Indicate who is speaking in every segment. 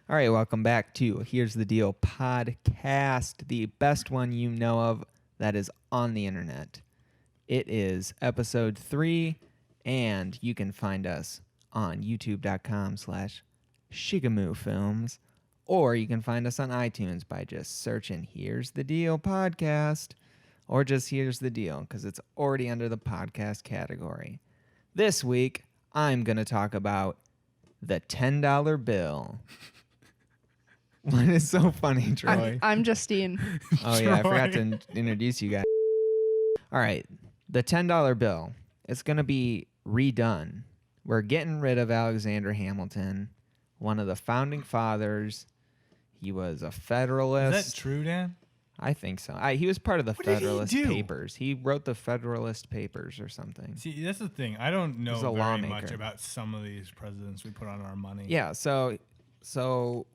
Speaker 1: All right, welcome back to Here's the Deal podcast, the best one you know of that is on the internet. It is episode 3, and you can find us on youtube.com/shigimoofilms, or you can find us on iTunes by just searching Here's the Deal podcast, or just Here's the Deal, because it's already under the podcast category. This week, I'm going to talk about the $10 bill. What is so funny, Troy?
Speaker 2: I'm Justine.
Speaker 1: Oh, yeah, I forgot to introduce you guys. All right, the $10 bill. It's going to be redone. We're getting rid of Alexander Hamilton, one of the founding fathers. He was a Federalist.
Speaker 3: Is that true, Dan?
Speaker 1: I think so. He was part of the
Speaker 3: What did he
Speaker 1: Federalist
Speaker 3: do?
Speaker 1: Papers. He wrote the Federalist Papers or something.
Speaker 3: See, that's the thing. I don't know
Speaker 1: He's a
Speaker 3: very
Speaker 1: lawmaker.
Speaker 3: much about some of these presidents we put on our money.
Speaker 1: Yeah, so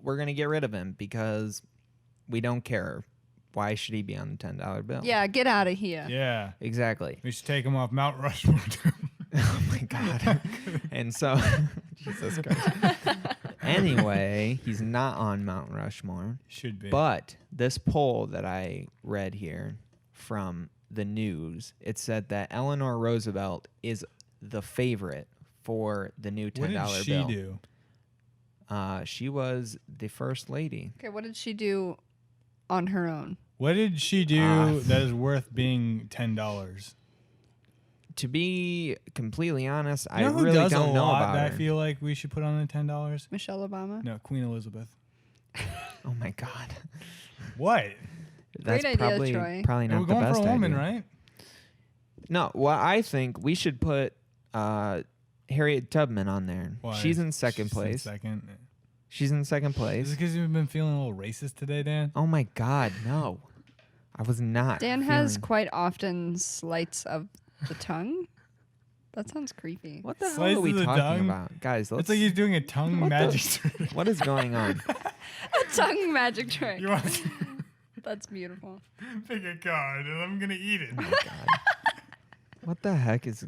Speaker 1: we're going to get rid of him because we don't care. Why should he be on the $10 bill?
Speaker 2: Yeah, get out of here.
Speaker 3: Yeah.
Speaker 1: Exactly.
Speaker 3: We should take him off Mount Rushmore, too.
Speaker 1: Oh, my God. And so, Jesus Christ. Anyway, he's not on Mount Rushmore.
Speaker 3: Should be.
Speaker 1: But this poll that I read here from the news, it said that Eleanor Roosevelt is the favorite for the new $10
Speaker 3: what did she
Speaker 1: bill.
Speaker 3: do?
Speaker 1: She was the first lady.
Speaker 2: Okay, what did she do on her own?
Speaker 3: What did she do that is worth being $10?
Speaker 1: To be completely honest,
Speaker 3: You know
Speaker 1: I
Speaker 3: who
Speaker 1: really
Speaker 3: does
Speaker 1: don't
Speaker 3: a
Speaker 1: know
Speaker 3: lot
Speaker 1: about
Speaker 3: that
Speaker 1: her.
Speaker 3: I feel like we should put on the $10?
Speaker 2: Michelle Obama?
Speaker 3: No, Queen Elizabeth.
Speaker 1: Oh my God.
Speaker 3: What?
Speaker 1: That's
Speaker 2: Great idea,
Speaker 1: probably
Speaker 2: Troy.
Speaker 1: probably not
Speaker 3: We're
Speaker 1: the
Speaker 3: going
Speaker 1: best
Speaker 3: for a woman,
Speaker 1: idea.
Speaker 3: right?
Speaker 1: No, well, I think we should put Harriet Tubman on there.
Speaker 3: Why?
Speaker 1: She's in second
Speaker 3: She's in
Speaker 1: place.
Speaker 3: second.
Speaker 1: She's in second
Speaker 3: Is
Speaker 1: place.
Speaker 3: it because you've been feeling a little racist today, Dan?
Speaker 1: Oh my God, no. I was not.
Speaker 2: Dan has
Speaker 1: feeling-
Speaker 2: quite often slights of the tongue. That sounds creepy.
Speaker 1: What the hell
Speaker 3: Slice
Speaker 1: are we
Speaker 3: of the
Speaker 1: talking
Speaker 3: tongue?
Speaker 1: about? Guys, let's
Speaker 3: It's like he's doing a tongue
Speaker 1: What the-
Speaker 3: magic trick.
Speaker 1: what is going on?
Speaker 2: A tongue magic trick.
Speaker 3: You want to
Speaker 2: That's beautiful.
Speaker 3: pick a card and I'm going to eat it.
Speaker 1: Oh my God. What the heck is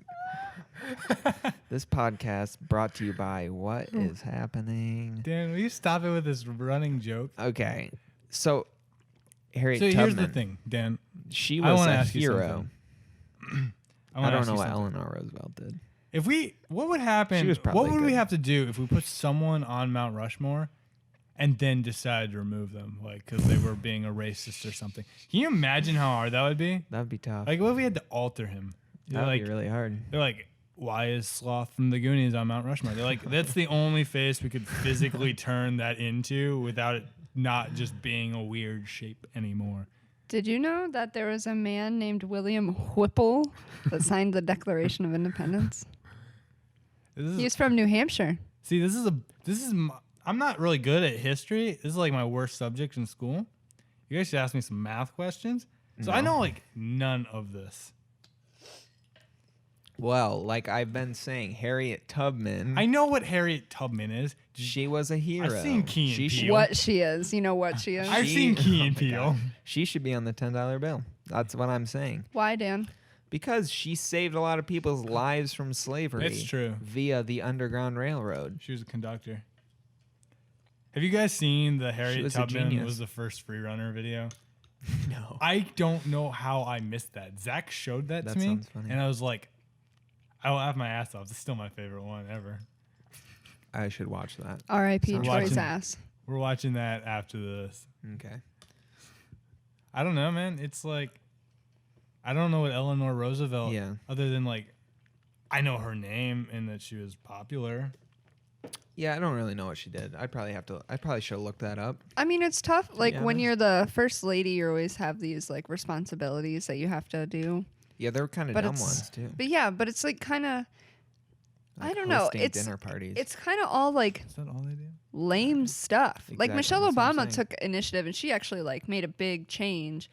Speaker 1: this podcast brought to you by What is Happening?
Speaker 3: Dan, will you stop it with this running joke?
Speaker 1: Okay. So Harriet
Speaker 3: So
Speaker 1: Tubman,
Speaker 3: here's the thing, Dan.
Speaker 1: she
Speaker 3: I
Speaker 1: was
Speaker 3: wanna
Speaker 1: a
Speaker 3: ask you
Speaker 1: hero.
Speaker 3: something.
Speaker 1: I
Speaker 3: wanna
Speaker 1: don't
Speaker 3: ask
Speaker 1: know
Speaker 3: you
Speaker 1: what
Speaker 3: something.
Speaker 1: Eleanor Roosevelt did.
Speaker 3: What would happen?
Speaker 1: She was
Speaker 3: What
Speaker 1: probably
Speaker 3: would we
Speaker 1: good.
Speaker 3: have to do if we put someone on Mount Rushmore and then decide to remove them, like because they were being a racist or something? Can you imagine how hard that would be?
Speaker 1: That would be tough.
Speaker 3: Like, what if we had to alter him?
Speaker 1: That would be really hard.
Speaker 3: They're like, why is Sloth from the Goonies on Mount Rushmore? They're like, that's the only face we could physically turn that into without it not just being a weird shape anymore.
Speaker 2: Did you know that there was a man named William Whipple that signed the Declaration of Independence? He was from New Hampshire.
Speaker 3: See, I'm not really good at history. This is like my worst subject in school. You guys should ask me some math questions. So I know like none of this.
Speaker 1: Well, like I've been saying, Harriet Tubman,
Speaker 3: I know what Harriet Tubman is.
Speaker 1: she was a hero.
Speaker 3: I've seen Key and
Speaker 1: She
Speaker 3: Peele.
Speaker 1: should-
Speaker 2: What she is. You know what she is?
Speaker 3: I've seen Key and Peele.
Speaker 1: She should be on the $10 bill. That's what I'm saying.
Speaker 2: Why, Dan?
Speaker 1: Because she saved a lot of people's lives from slavery.
Speaker 3: It's true.
Speaker 1: Via the Underground Railroad.
Speaker 3: She was a conductor. Have you guys seen the Harriet
Speaker 1: was a
Speaker 3: Tubman
Speaker 1: genius.
Speaker 3: was the first free runner video?
Speaker 1: No.
Speaker 3: I don't know how I missed that. Zach showed that
Speaker 1: That
Speaker 3: to me,
Speaker 1: sounds funny.
Speaker 3: and I was like, I will laugh my ass off. It's still my favorite one ever.
Speaker 1: I should watch that.
Speaker 2: R.I.P.
Speaker 1: Sounds
Speaker 2: Troy's
Speaker 3: watching-
Speaker 2: ass.
Speaker 3: We're watching that after this.
Speaker 1: Okay.
Speaker 3: I don't know, man. It's like, I don't know what Eleanor Roosevelt,
Speaker 1: Yeah.
Speaker 3: other than like, I know her name and that she was popular.
Speaker 1: Yeah, I don't really know what she did. I probably should have looked that up.
Speaker 2: I mean, it's tough. Like, when
Speaker 1: honest.
Speaker 2: you're the first lady, you always have these, like, responsibilities that you have to do.
Speaker 1: Yeah, they were kind of
Speaker 2: But
Speaker 1: dumb
Speaker 2: it's-
Speaker 1: ones too.
Speaker 2: But yeah, but it's, like, kind of,
Speaker 1: Like
Speaker 2: I don't know.
Speaker 1: hosting
Speaker 2: It's
Speaker 1: dinner parties.
Speaker 2: it's kind of all, like,
Speaker 3: Is that all they do?
Speaker 2: lame stuff. Like,
Speaker 1: Exactly,
Speaker 2: Michelle
Speaker 1: that's what I'm
Speaker 2: Obama
Speaker 1: saying.
Speaker 2: took initiative, and she actually, like, made a big change.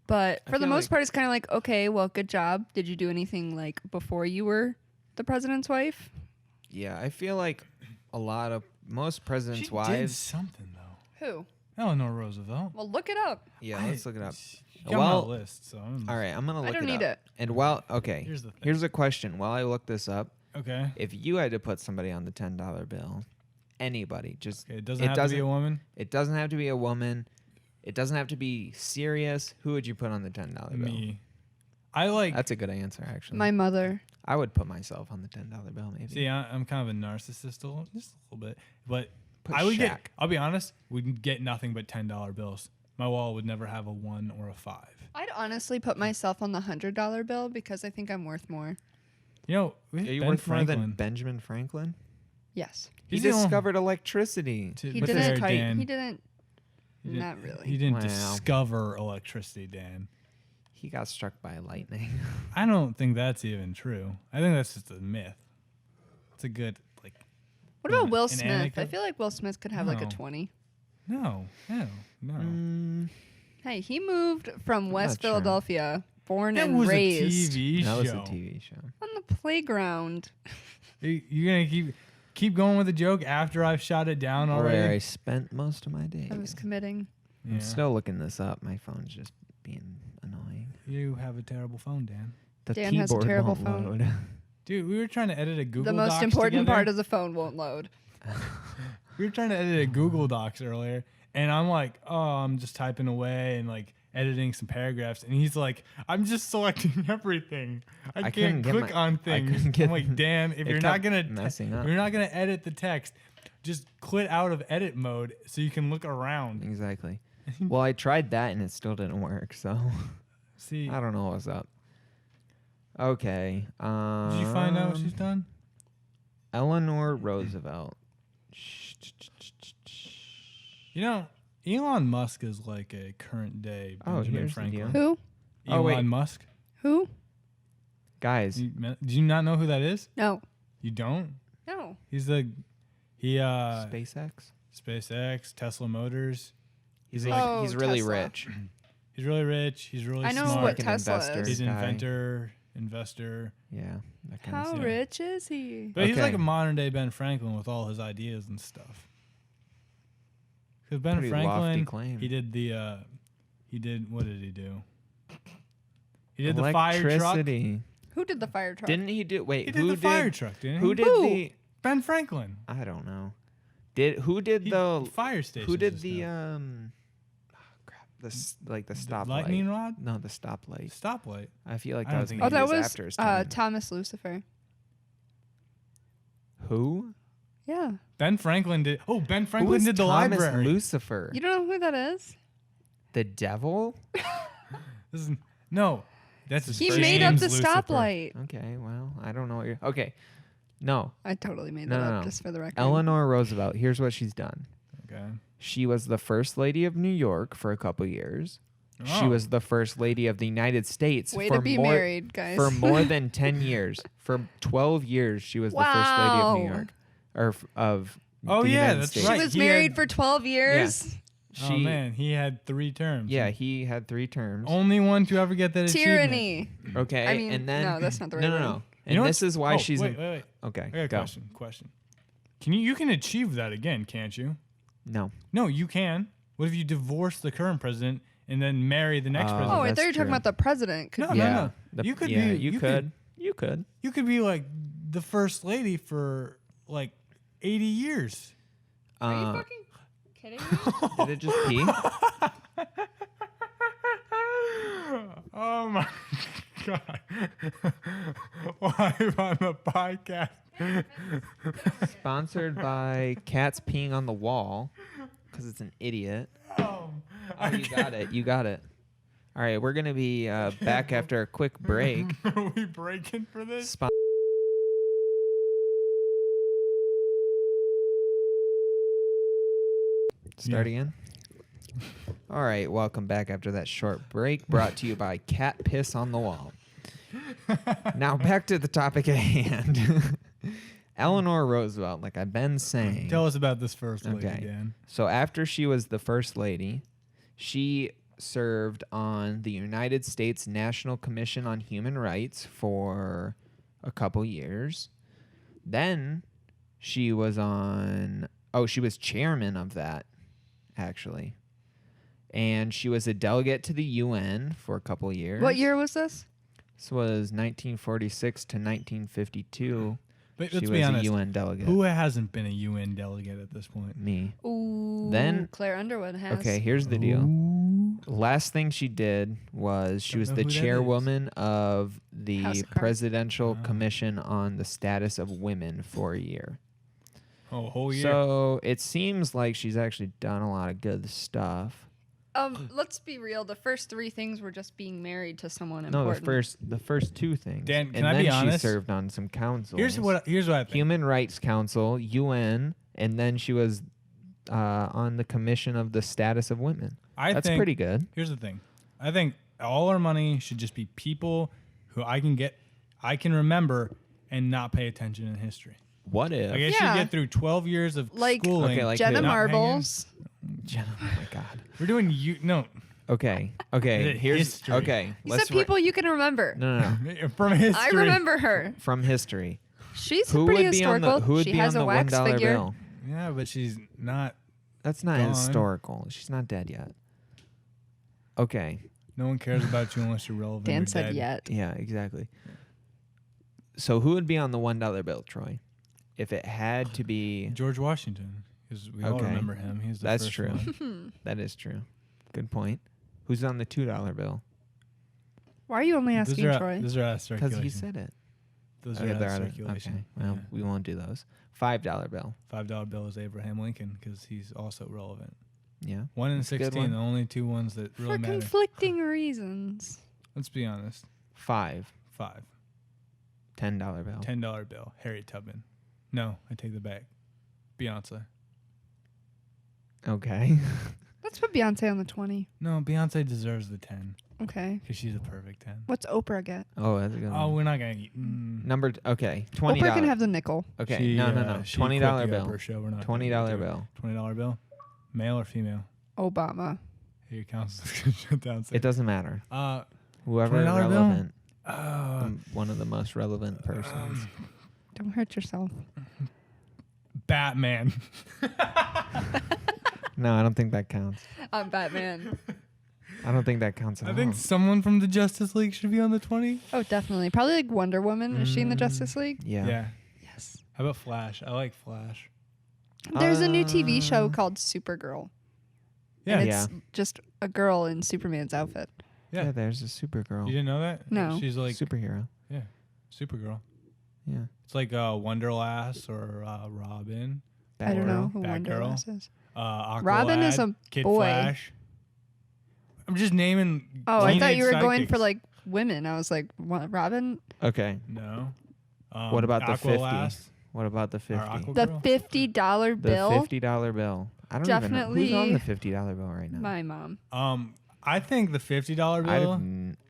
Speaker 2: But
Speaker 1: I
Speaker 2: for the
Speaker 1: feel
Speaker 2: most
Speaker 1: like-
Speaker 2: part, it's kind of like, okay, well, good job. Did you do anything, like, before you were the president's wife?
Speaker 1: Yeah, I feel like most presidents'
Speaker 3: She did
Speaker 1: wives.
Speaker 3: something though.
Speaker 2: Who?
Speaker 3: Eleanor Roosevelt.
Speaker 2: Well, look it up.
Speaker 1: Yeah, let's look it up.
Speaker 3: Got my
Speaker 1: Well,
Speaker 3: list. So I'm
Speaker 1: all right, I'm gonna look
Speaker 2: don't
Speaker 1: it
Speaker 2: need
Speaker 1: up.
Speaker 2: it.
Speaker 1: And okay,
Speaker 3: Here's the thing.
Speaker 1: here's a question. While I look this up,
Speaker 3: Okay.
Speaker 1: if you had to put somebody on the $10 bill, anybody. Just
Speaker 3: Okay, it doesn't have to be a woman.
Speaker 1: It doesn't have to be a woman. It doesn't have to be serious. Who would you put on the $10 bill?
Speaker 3: Me. I like.
Speaker 1: That's a good answer, actually.
Speaker 2: My mother.
Speaker 1: I would put myself on the $10 bill, maybe.
Speaker 3: See, I'm kind of a narcissist, just a little bit. But
Speaker 1: Put
Speaker 3: I would
Speaker 1: Shaq.
Speaker 3: get. I'll be honest. We'd get nothing but $10 bills. My wallet would never have a 1 or a 5.
Speaker 2: I'd honestly put myself on the $100 bill because I think I'm worth more.
Speaker 3: You know,
Speaker 1: Are you
Speaker 3: Ben
Speaker 1: worth more than
Speaker 3: Franklin.
Speaker 1: Benjamin Franklin?
Speaker 2: Yes.
Speaker 1: He
Speaker 3: He's the only-
Speaker 1: discovered electricity.
Speaker 2: He
Speaker 1: with
Speaker 2: didn't.
Speaker 1: his kite.
Speaker 3: Dan.
Speaker 2: He didn't.
Speaker 3: He didn't-
Speaker 2: Not really.
Speaker 3: He didn't
Speaker 1: Wow.
Speaker 3: discover electricity, Dan.
Speaker 1: He got struck by lightning.
Speaker 3: I don't think that's even true. I think that's just a myth. It's a good
Speaker 2: What about
Speaker 3: an
Speaker 2: Will Smith? I
Speaker 3: anecdote?
Speaker 2: feel like Will Smith could have like a
Speaker 3: No.
Speaker 2: 20.
Speaker 3: No.
Speaker 2: Hey, he moved from West
Speaker 1: not sure.
Speaker 2: Philadelphia, born
Speaker 3: That
Speaker 2: and
Speaker 3: was
Speaker 2: raised
Speaker 3: a TV
Speaker 1: that
Speaker 3: show.
Speaker 1: was a TV show.
Speaker 2: on the playground.
Speaker 3: You're gonna keep going with the joke after I've shot it down
Speaker 1: Where I
Speaker 3: already.
Speaker 1: spent most of my days.
Speaker 2: I was committing.
Speaker 3: Yeah.
Speaker 1: I'm still looking this up. My phone's just being annoying.
Speaker 3: You have a terrible phone, Dan.
Speaker 1: The
Speaker 2: Dan has a
Speaker 1: keyboard
Speaker 2: terrible
Speaker 1: won't
Speaker 2: phone.
Speaker 1: load.
Speaker 3: Dude, we were trying to edit a Google
Speaker 2: The most
Speaker 3: Docs
Speaker 2: important
Speaker 3: together.
Speaker 2: part of the phone won't load.
Speaker 3: We were trying to edit a Google Docs earlier, and I'm like, oh, I'm just typing away and editing some paragraphs, and he's like, I'm just selecting everything. I
Speaker 1: couldn't
Speaker 3: can't
Speaker 1: get
Speaker 3: click on things.
Speaker 1: couldn't get-
Speaker 3: I'm like, Dan, if
Speaker 1: it
Speaker 3: you're not
Speaker 1: kept
Speaker 3: gonna
Speaker 1: messing up.
Speaker 3: if you're not gonna edit the text, just quit out of edit mode so you can look around.
Speaker 1: Exactly. Well, I tried that and it still didn't work. So
Speaker 3: See,
Speaker 1: I don't know what's up. Okay.
Speaker 3: did you find out what she's done?
Speaker 1: Eleanor Roosevelt.
Speaker 3: You know, Elon Musk is like a current day
Speaker 1: Oh,
Speaker 3: Benjamin
Speaker 1: here's the
Speaker 3: Franklin.
Speaker 1: deal.
Speaker 2: Who?
Speaker 1: Oh,
Speaker 3: Elon
Speaker 1: wait.
Speaker 3: Musk.
Speaker 2: Who?
Speaker 1: Guys,
Speaker 3: Do you not know who that is?
Speaker 2: No.
Speaker 3: You don't?
Speaker 2: No.
Speaker 3: He's
Speaker 1: SpaceX.
Speaker 3: SpaceX, Tesla Motors.
Speaker 1: He's
Speaker 2: like-
Speaker 1: like he's really
Speaker 2: Tesla.
Speaker 1: rich.
Speaker 3: He's really rich. He's really
Speaker 2: I know
Speaker 3: smart.
Speaker 2: what
Speaker 1: Like an
Speaker 2: Tesla
Speaker 1: investor.
Speaker 2: is.
Speaker 3: He's an
Speaker 1: guy.
Speaker 3: inventor, investor.
Speaker 1: Yeah, that kind
Speaker 2: How
Speaker 1: of stuff.
Speaker 2: rich is he?
Speaker 3: But he's
Speaker 1: Okay.
Speaker 3: like a modern day Ben Franklin with all his ideas and stuff. Because Ben
Speaker 1: Pretty lofty
Speaker 3: Franklin,
Speaker 1: claim.
Speaker 3: he did what did he do? He did the fire truck.
Speaker 1: Electricity.
Speaker 2: Who did the fire truck?
Speaker 1: Didn't he do? Wait,
Speaker 3: He did
Speaker 1: who
Speaker 3: the fire truck, didn't he?
Speaker 1: Who did
Speaker 2: Who?
Speaker 1: the?
Speaker 3: Ben Franklin.
Speaker 1: I don't know. Who did
Speaker 3: He-
Speaker 1: the?
Speaker 3: fire station?
Speaker 1: Who did the? Crap. The stoplight.
Speaker 3: lightning rod?
Speaker 1: No, the stoplight.
Speaker 3: Stoplight.
Speaker 1: I feel like
Speaker 3: I
Speaker 1: that
Speaker 3: don't
Speaker 1: was.
Speaker 3: think
Speaker 2: Oh,
Speaker 3: he
Speaker 1: maybe
Speaker 2: that was
Speaker 1: after his time.
Speaker 2: Thomas Lucifer.
Speaker 1: Who?
Speaker 2: Yeah.
Speaker 3: Ben Franklin did. Oh, Ben
Speaker 1: Who
Speaker 3: Franklin
Speaker 1: is
Speaker 3: did the
Speaker 1: Thomas
Speaker 3: library.
Speaker 1: Lucifer?
Speaker 2: You don't know who that is?
Speaker 1: The devil?
Speaker 3: This is, no, that's
Speaker 2: He
Speaker 3: James
Speaker 2: made up the
Speaker 3: Lucifer.
Speaker 2: stoplight.
Speaker 1: Okay, well, I don't know what you're. Okay, no.
Speaker 2: I totally made
Speaker 1: No,
Speaker 2: that
Speaker 1: no,
Speaker 2: up
Speaker 1: no.
Speaker 2: just for the record.
Speaker 1: Eleanor Roosevelt. Here's what she's done.
Speaker 3: Okay.
Speaker 1: She was the first lady of New York for a couple years. She
Speaker 3: Oh.
Speaker 1: was the first lady of the United States
Speaker 2: Way
Speaker 1: for
Speaker 2: to be
Speaker 1: more
Speaker 2: married, guys.
Speaker 1: for more than 10 years. For 12 years, she was the first lady of New
Speaker 2: Wow.
Speaker 1: York, or of
Speaker 3: Oh,
Speaker 1: the
Speaker 3: yeah,
Speaker 1: United
Speaker 3: that's
Speaker 1: States.
Speaker 2: She
Speaker 3: right.
Speaker 2: was
Speaker 3: He
Speaker 2: married
Speaker 3: had-
Speaker 2: for 12 years.
Speaker 3: Oh man, he had 3 terms.
Speaker 1: Yeah, he had 3 terms.
Speaker 3: Only one to ever get that achievement.
Speaker 2: Tyranny.
Speaker 1: Okay,
Speaker 2: I mean,
Speaker 1: and then
Speaker 2: no, that's not the right
Speaker 1: no,
Speaker 2: word.
Speaker 1: no.
Speaker 3: You
Speaker 1: And
Speaker 3: know
Speaker 1: this
Speaker 3: what's-
Speaker 1: is why
Speaker 3: oh,
Speaker 1: she's
Speaker 3: wait.
Speaker 1: okay.
Speaker 3: I got a
Speaker 1: Go.
Speaker 3: question. Can you can achieve that again, can't you?
Speaker 1: No.
Speaker 3: No, you can. What if you divorce the current president and then marry the next
Speaker 2: Oh,
Speaker 3: president?
Speaker 2: I
Speaker 1: that's
Speaker 2: thought you were talking
Speaker 1: true.
Speaker 2: about the president. Could
Speaker 3: No,
Speaker 2: be-
Speaker 3: no,
Speaker 1: Yeah,
Speaker 3: no.
Speaker 1: the-
Speaker 3: You could
Speaker 1: yeah,
Speaker 3: be.
Speaker 1: You could. You could.
Speaker 3: You could be like the first lady for like 80 years.
Speaker 2: Are you fucking kidding me?
Speaker 1: Did it just pee?
Speaker 3: Oh my god! Live on the podcast.
Speaker 1: Sponsored by Cats Peeing on the Wall, because it's an idiot.
Speaker 3: Oh,
Speaker 1: Oh, you got it. You got it. All right, we're gonna be back after a quick break.
Speaker 3: Are we breaking for this?
Speaker 1: Start again. All right, welcome back after that short break. Brought to you by Cat Piss on the Wall. Now back to the topic at hand. Eleanor Roosevelt, like I've been saying.
Speaker 3: Tell us about this first lady,
Speaker 1: Okay.
Speaker 3: Dan.
Speaker 1: So after she was the first lady, she served on the United States National Commission on Human Rights for a couple years. Then she was she was chairman of that, actually. And she was a delegate to the UN for a couple years.
Speaker 2: What year was this?
Speaker 1: This was 1946 to 1952.
Speaker 3: But
Speaker 1: She
Speaker 3: let's
Speaker 1: was
Speaker 3: be
Speaker 1: a
Speaker 3: honest.
Speaker 1: UN delegate.
Speaker 3: Who hasn't been a UN delegate at this point?
Speaker 1: Me.
Speaker 2: Ooh.
Speaker 1: Then-
Speaker 2: Claire Underwood has.
Speaker 1: Okay, here's the deal.
Speaker 3: Ooh.
Speaker 1: Last thing she did was she
Speaker 3: Don't
Speaker 1: was
Speaker 3: know
Speaker 1: the
Speaker 3: who that is.
Speaker 1: chairwoman of
Speaker 2: House
Speaker 1: the
Speaker 2: of Cards.
Speaker 1: Presidential
Speaker 3: Oh.
Speaker 1: Commission on the Status of Women for a year.
Speaker 3: Oh, a whole year.
Speaker 1: So it seems like she's actually done a lot of good stuff.
Speaker 2: Let's be real. The first 3 things were just being married to someone
Speaker 1: No,
Speaker 2: important.
Speaker 1: the first 2 things.
Speaker 3: Dan,
Speaker 1: and
Speaker 3: can I
Speaker 1: then
Speaker 3: be
Speaker 1: she
Speaker 3: honest?
Speaker 1: served on some councils.
Speaker 3: Here's what I think.
Speaker 1: Human Rights Council, UN, and then she was on the Commission of the Status of Women. That's
Speaker 3: think,
Speaker 1: pretty good.
Speaker 3: Here's the thing. I think all our money should just be people who I can remember and not pay attention in history.
Speaker 1: What if?
Speaker 3: Like I should get through 12 years of
Speaker 2: Like-
Speaker 3: schooling.
Speaker 1: Okay, like
Speaker 2: Jenna
Speaker 1: who?
Speaker 3: not paying
Speaker 2: Marbles.
Speaker 1: Jenna, oh my God.
Speaker 3: We're doing no
Speaker 1: Okay.
Speaker 3: Is it
Speaker 1: Here's
Speaker 3: history?
Speaker 1: okay.
Speaker 2: You
Speaker 1: let's
Speaker 2: said people you can remember.
Speaker 1: No.
Speaker 3: from history.
Speaker 2: I remember her.
Speaker 1: From history.
Speaker 2: She's
Speaker 1: Who
Speaker 2: pretty
Speaker 1: would be on
Speaker 2: historical.
Speaker 1: the Who would
Speaker 2: she
Speaker 1: be
Speaker 2: has
Speaker 1: on
Speaker 2: a
Speaker 1: the
Speaker 2: wax
Speaker 1: $1
Speaker 2: figure.
Speaker 1: bill?
Speaker 3: Yeah, but she's not.
Speaker 1: That's not
Speaker 3: Gone.
Speaker 1: historical. She's not dead yet. Okay.
Speaker 3: No one cares about you unless you're relevant.
Speaker 2: Dan
Speaker 3: or
Speaker 2: said
Speaker 3: dead.
Speaker 2: yet.
Speaker 1: Yeah, exactly. So who would be on the $1 bill, Troy? If it had to be.
Speaker 3: George Washington, because we all
Speaker 1: Okay.
Speaker 3: remember him. He's the
Speaker 1: That's
Speaker 3: first
Speaker 1: true.
Speaker 3: one.
Speaker 1: That is true. Good point. Who's on the $2 bill?
Speaker 2: Why are you only asking
Speaker 3: Those are,
Speaker 2: Troy?
Speaker 3: those are out of
Speaker 1: Because
Speaker 3: circulation.
Speaker 1: he said it.
Speaker 3: Those
Speaker 1: Okay,
Speaker 3: are out
Speaker 1: they're
Speaker 3: of
Speaker 1: out of-
Speaker 3: circulation.
Speaker 1: Okay. Well,
Speaker 3: Yeah.
Speaker 1: we won't do those. $5 bill.
Speaker 3: $5 bill is Abraham Lincoln because he's also relevant.
Speaker 1: Yeah.
Speaker 3: 1 in
Speaker 1: That's a good
Speaker 3: 16,
Speaker 1: one.
Speaker 3: the only 2 ones that really
Speaker 2: For
Speaker 3: matter.
Speaker 2: conflicting reasons.
Speaker 3: Let's be honest.
Speaker 1: 5.
Speaker 3: 5.
Speaker 1: $10 bill.
Speaker 3: $10 bill. Harriet Tubman. No, I take that back. Beyonce.
Speaker 1: Okay.
Speaker 2: Let's put Beyonce on the 20.
Speaker 3: No, Beyonce deserves the 10
Speaker 2: Okay.
Speaker 3: because she's a perfect 10.
Speaker 2: What's Oprah get?
Speaker 1: Oh, that's a good
Speaker 3: Oh,
Speaker 1: one.
Speaker 3: we're not gonna.
Speaker 1: Okay. $20.
Speaker 2: Oprah can have the nickel.
Speaker 1: Okay.
Speaker 3: She,
Speaker 1: No.
Speaker 3: she
Speaker 1: $20
Speaker 3: quit the
Speaker 1: bill.
Speaker 3: Oprah show. We're not
Speaker 1: $20 bill.
Speaker 3: $20 bill. Male or female?
Speaker 2: Obama.
Speaker 3: Hey, your council's gonna shut down.
Speaker 1: It doesn't matter.
Speaker 3: Uh,
Speaker 1: Whoever
Speaker 3: $20 bill?
Speaker 1: relevant.
Speaker 3: uh,
Speaker 1: One of the most relevant persons.
Speaker 2: Don't hurt yourself.
Speaker 3: Batman.
Speaker 1: No, I don't think that counts.
Speaker 2: I'm Batman.
Speaker 1: I don't think that counts at
Speaker 3: I
Speaker 1: all.
Speaker 3: think someone from the Justice League should be on the 20.
Speaker 2: Oh, definitely. Probably like Wonder Woman. Is she in the Justice League?
Speaker 1: Yeah.
Speaker 2: Yes.
Speaker 3: How about Flash? I like Flash.
Speaker 2: There's a new TV
Speaker 1: Uh,
Speaker 2: show called Supergirl.
Speaker 3: Yeah.
Speaker 2: And
Speaker 1: Yeah.
Speaker 2: it's just a girl in Superman's outfit.
Speaker 1: Yeah.
Speaker 3: Yeah.
Speaker 1: There's a Supergirl.
Speaker 3: You didn't know that?
Speaker 2: No.
Speaker 3: She's like
Speaker 1: Superhero.
Speaker 3: Supergirl.
Speaker 1: Yeah.
Speaker 3: It's like Wonderlass or Robin.
Speaker 2: I don't know who
Speaker 3: Batgirl.
Speaker 2: Wonderlass is.
Speaker 3: Aqualad,
Speaker 2: Robin is a
Speaker 3: Kid
Speaker 2: boy.
Speaker 3: Flash. I'm just naming.
Speaker 2: Oh, I thought
Speaker 3: teenage
Speaker 2: you were going for
Speaker 3: sidekicks.
Speaker 2: like women. I was like, what, Robin?
Speaker 1: Okay.
Speaker 3: No.
Speaker 1: What about the 50?
Speaker 3: Aqualass,
Speaker 1: What about the 50?
Speaker 3: or Aqua
Speaker 2: The
Speaker 3: Girl?
Speaker 2: $50
Speaker 1: The
Speaker 2: bill?
Speaker 1: $50 bill. I don't even know. Who's on
Speaker 2: Definitely
Speaker 1: the $50 bill right now?
Speaker 2: My mom.
Speaker 3: I think the $50 bill.